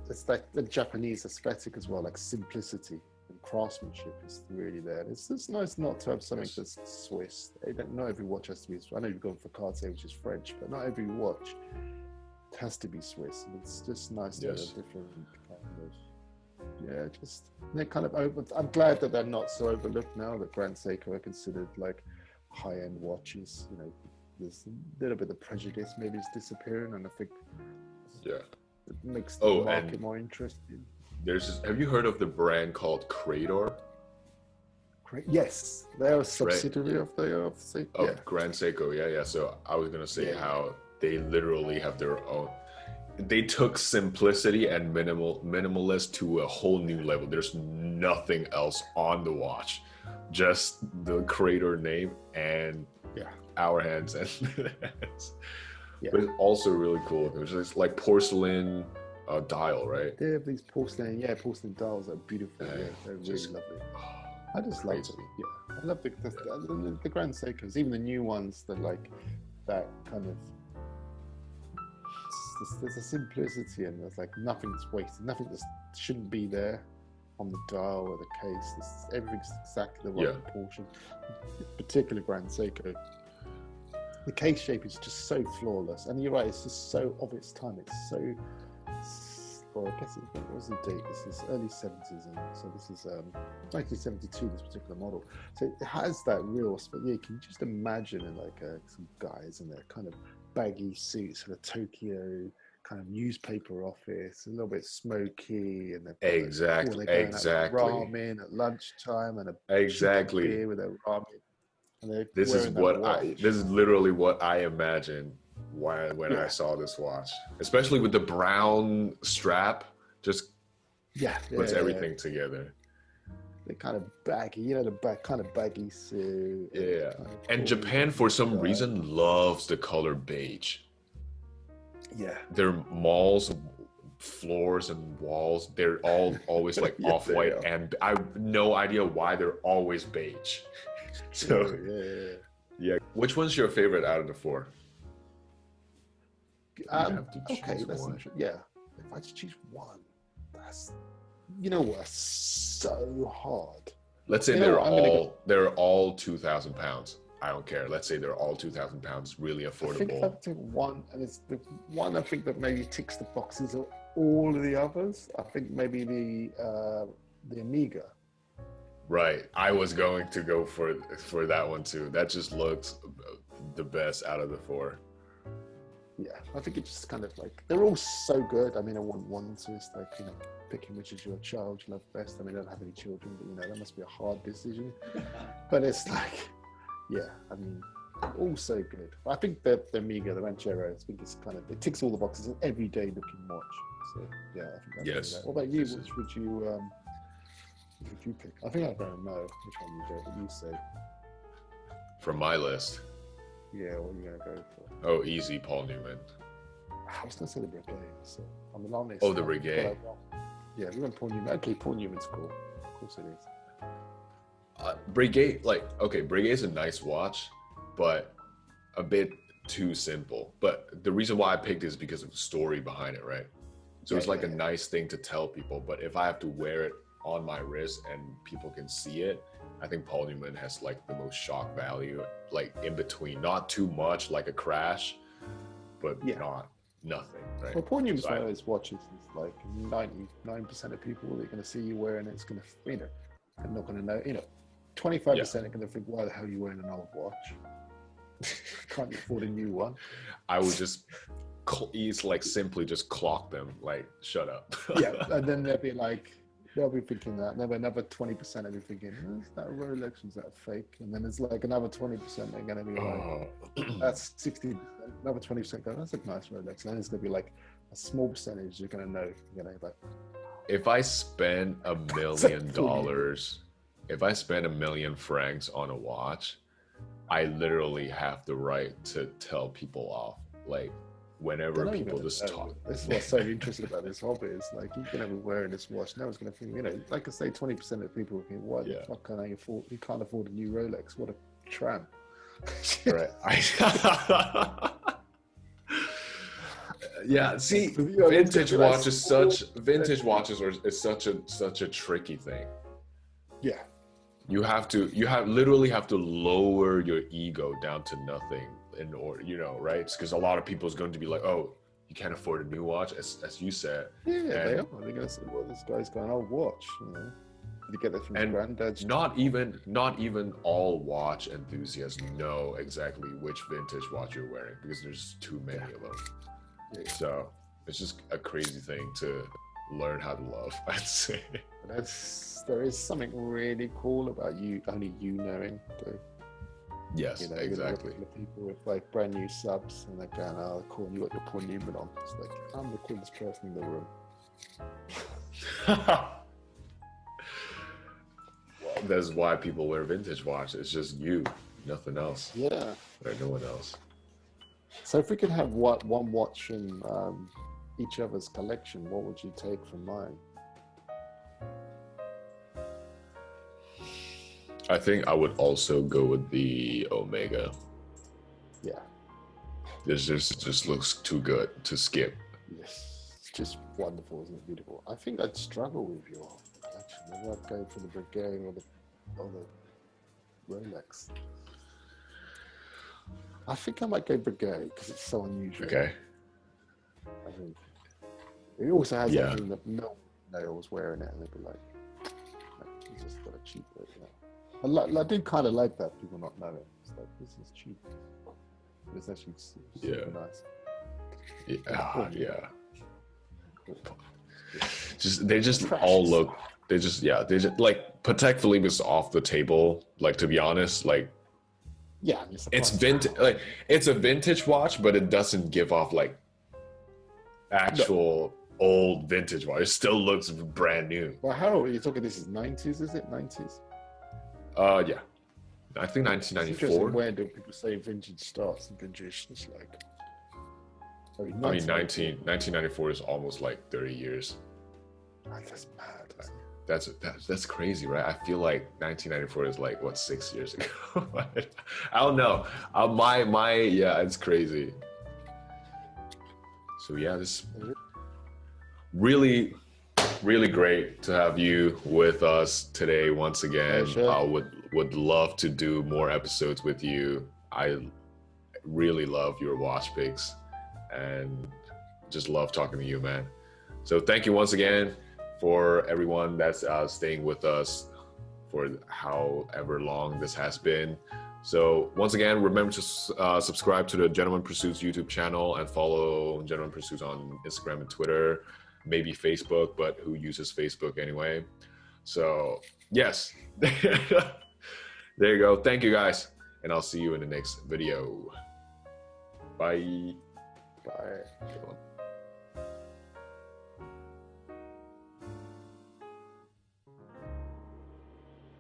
it's like the Japanese aesthetic as well, like simplicity and craftsmanship is really there. It's just nice not to have something that's Swiss. Not every watch has to be. I know you've gone for Cartier, which is French, but not every watch has to be Swiss. It's just nice to have a different kind of. Yeah, just they're kind of over. I'm glad that they're not so overlooked now. That Grand Seiko are considered like high-end watches. You know, there's a little bit of prejudice maybe is disappearing, and I think it makes the market more interesting. Have you heard of the brand called Crador? Yes, they're a subsidiary of Grand Seiko. Yeah. So I was gonna say how they literally have their own. They took simplicity and minimalist to a whole new level. There's nothing else on the watch, just the Crador name and our hands and hands. Yeah. But it's also really cool. It was like porcelain dial, right? They have these porcelain dials that are beautiful. Yeah, they're really lovely. I just love it. Yeah, I love the Grand Seikos, even the new ones that like that kind of. There's a simplicity and there's like nothing's wasted, nothing that shouldn't be there on the dial or the case. Everything's exactly the right proportion. Particularly Grand Seiko. The case shape is just so flawless, and you're right. It's just so of its time. It's so. Well, I guess what was the date? This is early 70s, and so this is 1972. This particular model, so it has that real. But yeah, can you just imagine in like some guys in their kind of baggy suits in a Tokyo kind of newspaper office, a little bit smoky, and they're exactly ramen at lunchtime and a beer with a ramen. This is literally what I imagined when I saw this watch, especially with the brown strap, just puts everything together. They're kind of baggy, the kind of baggy suit. Yeah, and Japan for some reason loves the color beige. Yeah, their malls, floors and walls, they're always like off-white, and I have no idea why they're always beige. So which one's your favorite out of the four? Okay, that's interesting. Yeah, if I had to choose one, that's so hard. Let's say they're all 2,000 pounds. I don't care. Let's say they're all 2,000 pounds, really affordable. I think if I have to one, and it's the one I think that maybe ticks the boxes of all of the others. I think maybe the Amiga. Right. I was going to go for that one too. That just looks the best out of the four. Yeah, I think it's just kind of like they're all so good. I mean, I want one to just like picking which is your child you love best. I mean, I don't have any children, but that must be a hard decision. But it's like, I mean, all so good. I think the Amiga, the Ranchero, I think it's kind of it ticks all the boxes. An everyday looking watch. So I think that's that. What about you? Which would you pick? I think I don't know which one you do, but you say. From my list. Yeah, what are you gonna go for? Oh, easy, Paul Newman. I was gonna say the Brigade, so I'm an honest. Oh, the Brigade. Yeah, we went Paul Newman. Okay, Paul Newman's cool. Of course it is. Brigade, Brigade's a nice watch, but a bit too simple. But the reason why I picked it is because of the story behind it, right? So it's like a nice thing to tell people. But if I have to wear it on my wrist and people can see it, I think Paul Newman has like the most shock value, like in between, not too much like a crash, but not nothing. Right? Well, Paul Newman's one of those watches. It's like 99% of people that are going to see you wearing it, it's going to, they're not going to know, 25% are going to think, why the hell are you wearing an old watch? Can't you afford a new one? I would just simply just clock them, like, shut up. Yeah, and then they'll be thinking that. And then another 20% will be thinking, oh, is that a Rolex? Is that fake? And then it's like another 20% are going to be like, that's 60%. Another 20% go, that's a nice Rolex. And then it's going to be like a small percentage you're going to know, like. If I spend $1 million, if I spend 1,000,000 francs on a watch, I literally have the right to tell people off. Like, whenever people just talk. This is what's so interesting about this hobby. It's like, you're going to be wearing this watch. No one's going to think, like I say, 20% of people think, why the fuck can I afford? You can't afford a new Rolex. What a tramp. Right. Yeah, see, vintage watches is such a tricky thing. Yeah. You literally have to lower your ego down to nothing in order, right? Because a lot of people is going to be like, oh, you can't afford a new watch, as you said. Yeah, they are. They're gonna say, well, this guy's got an old watch, You get that from his granddad's. Not even all watch enthusiasts know exactly which vintage watch you're wearing, because there's too many of them. Yeah. So it's just a crazy thing to learn how to love, I'd say. There is something really cool about only you knowing, though. Yes, exactly. People with like brand new subs, and they're going, "Oh, cool! You got your Paul Newman on." It's like, I'm the coolest person in the room. Well, that's why people wear vintage watch. It's just you, nothing else. Yeah, or no one else. So if we could have one watch in each other's collection, what would you take from mine? I think I would also go with the Omega. Yeah. This just looks too good to skip. Yes, it's just wonderful, isn't it? Beautiful. I think I'd struggle with your collection. Maybe I'd go for the Grail or the Rolex. I think I might go Grail because it's so unusual. Okay. I think it also has that thing that no one was wearing it, and they'd be like, "You just got a cheap bit." I do kind of like that, people not know it. It's like, this is cheap. But it's actually super nice. Yeah. They just all look. They just like Patek Philippe's off the table. Like, to be honest, like. Yeah, it's vintage. Like, it's a vintage watch, but it doesn't give off like actual old vintage watch. It still looks brand new. Well, how are you talking? This is 90s, is it 90s? Yeah, I think 1994. Where do people say vintage starts and vintage is like? I mean, 1994 is almost like 30 years. That's mad. That's crazy, right? I feel like 1994 is like, what, 6 years ago? I don't know. It's crazy. So yeah, this really great to have you with us today once again. Sure. I would love to do more episodes with you. I really love your watch picks and just love talking to you, man. So thank you once again for everyone that's staying with us for however long this has been. So once again, remember to subscribe to the Gentleman Pursuits YouTube channel and follow Gentleman Pursuits on Instagram and Twitter, maybe Facebook, but who uses Facebook anyway? So yes, there you go. Thank you guys, and I'll see you in the next video. Bye. Bye.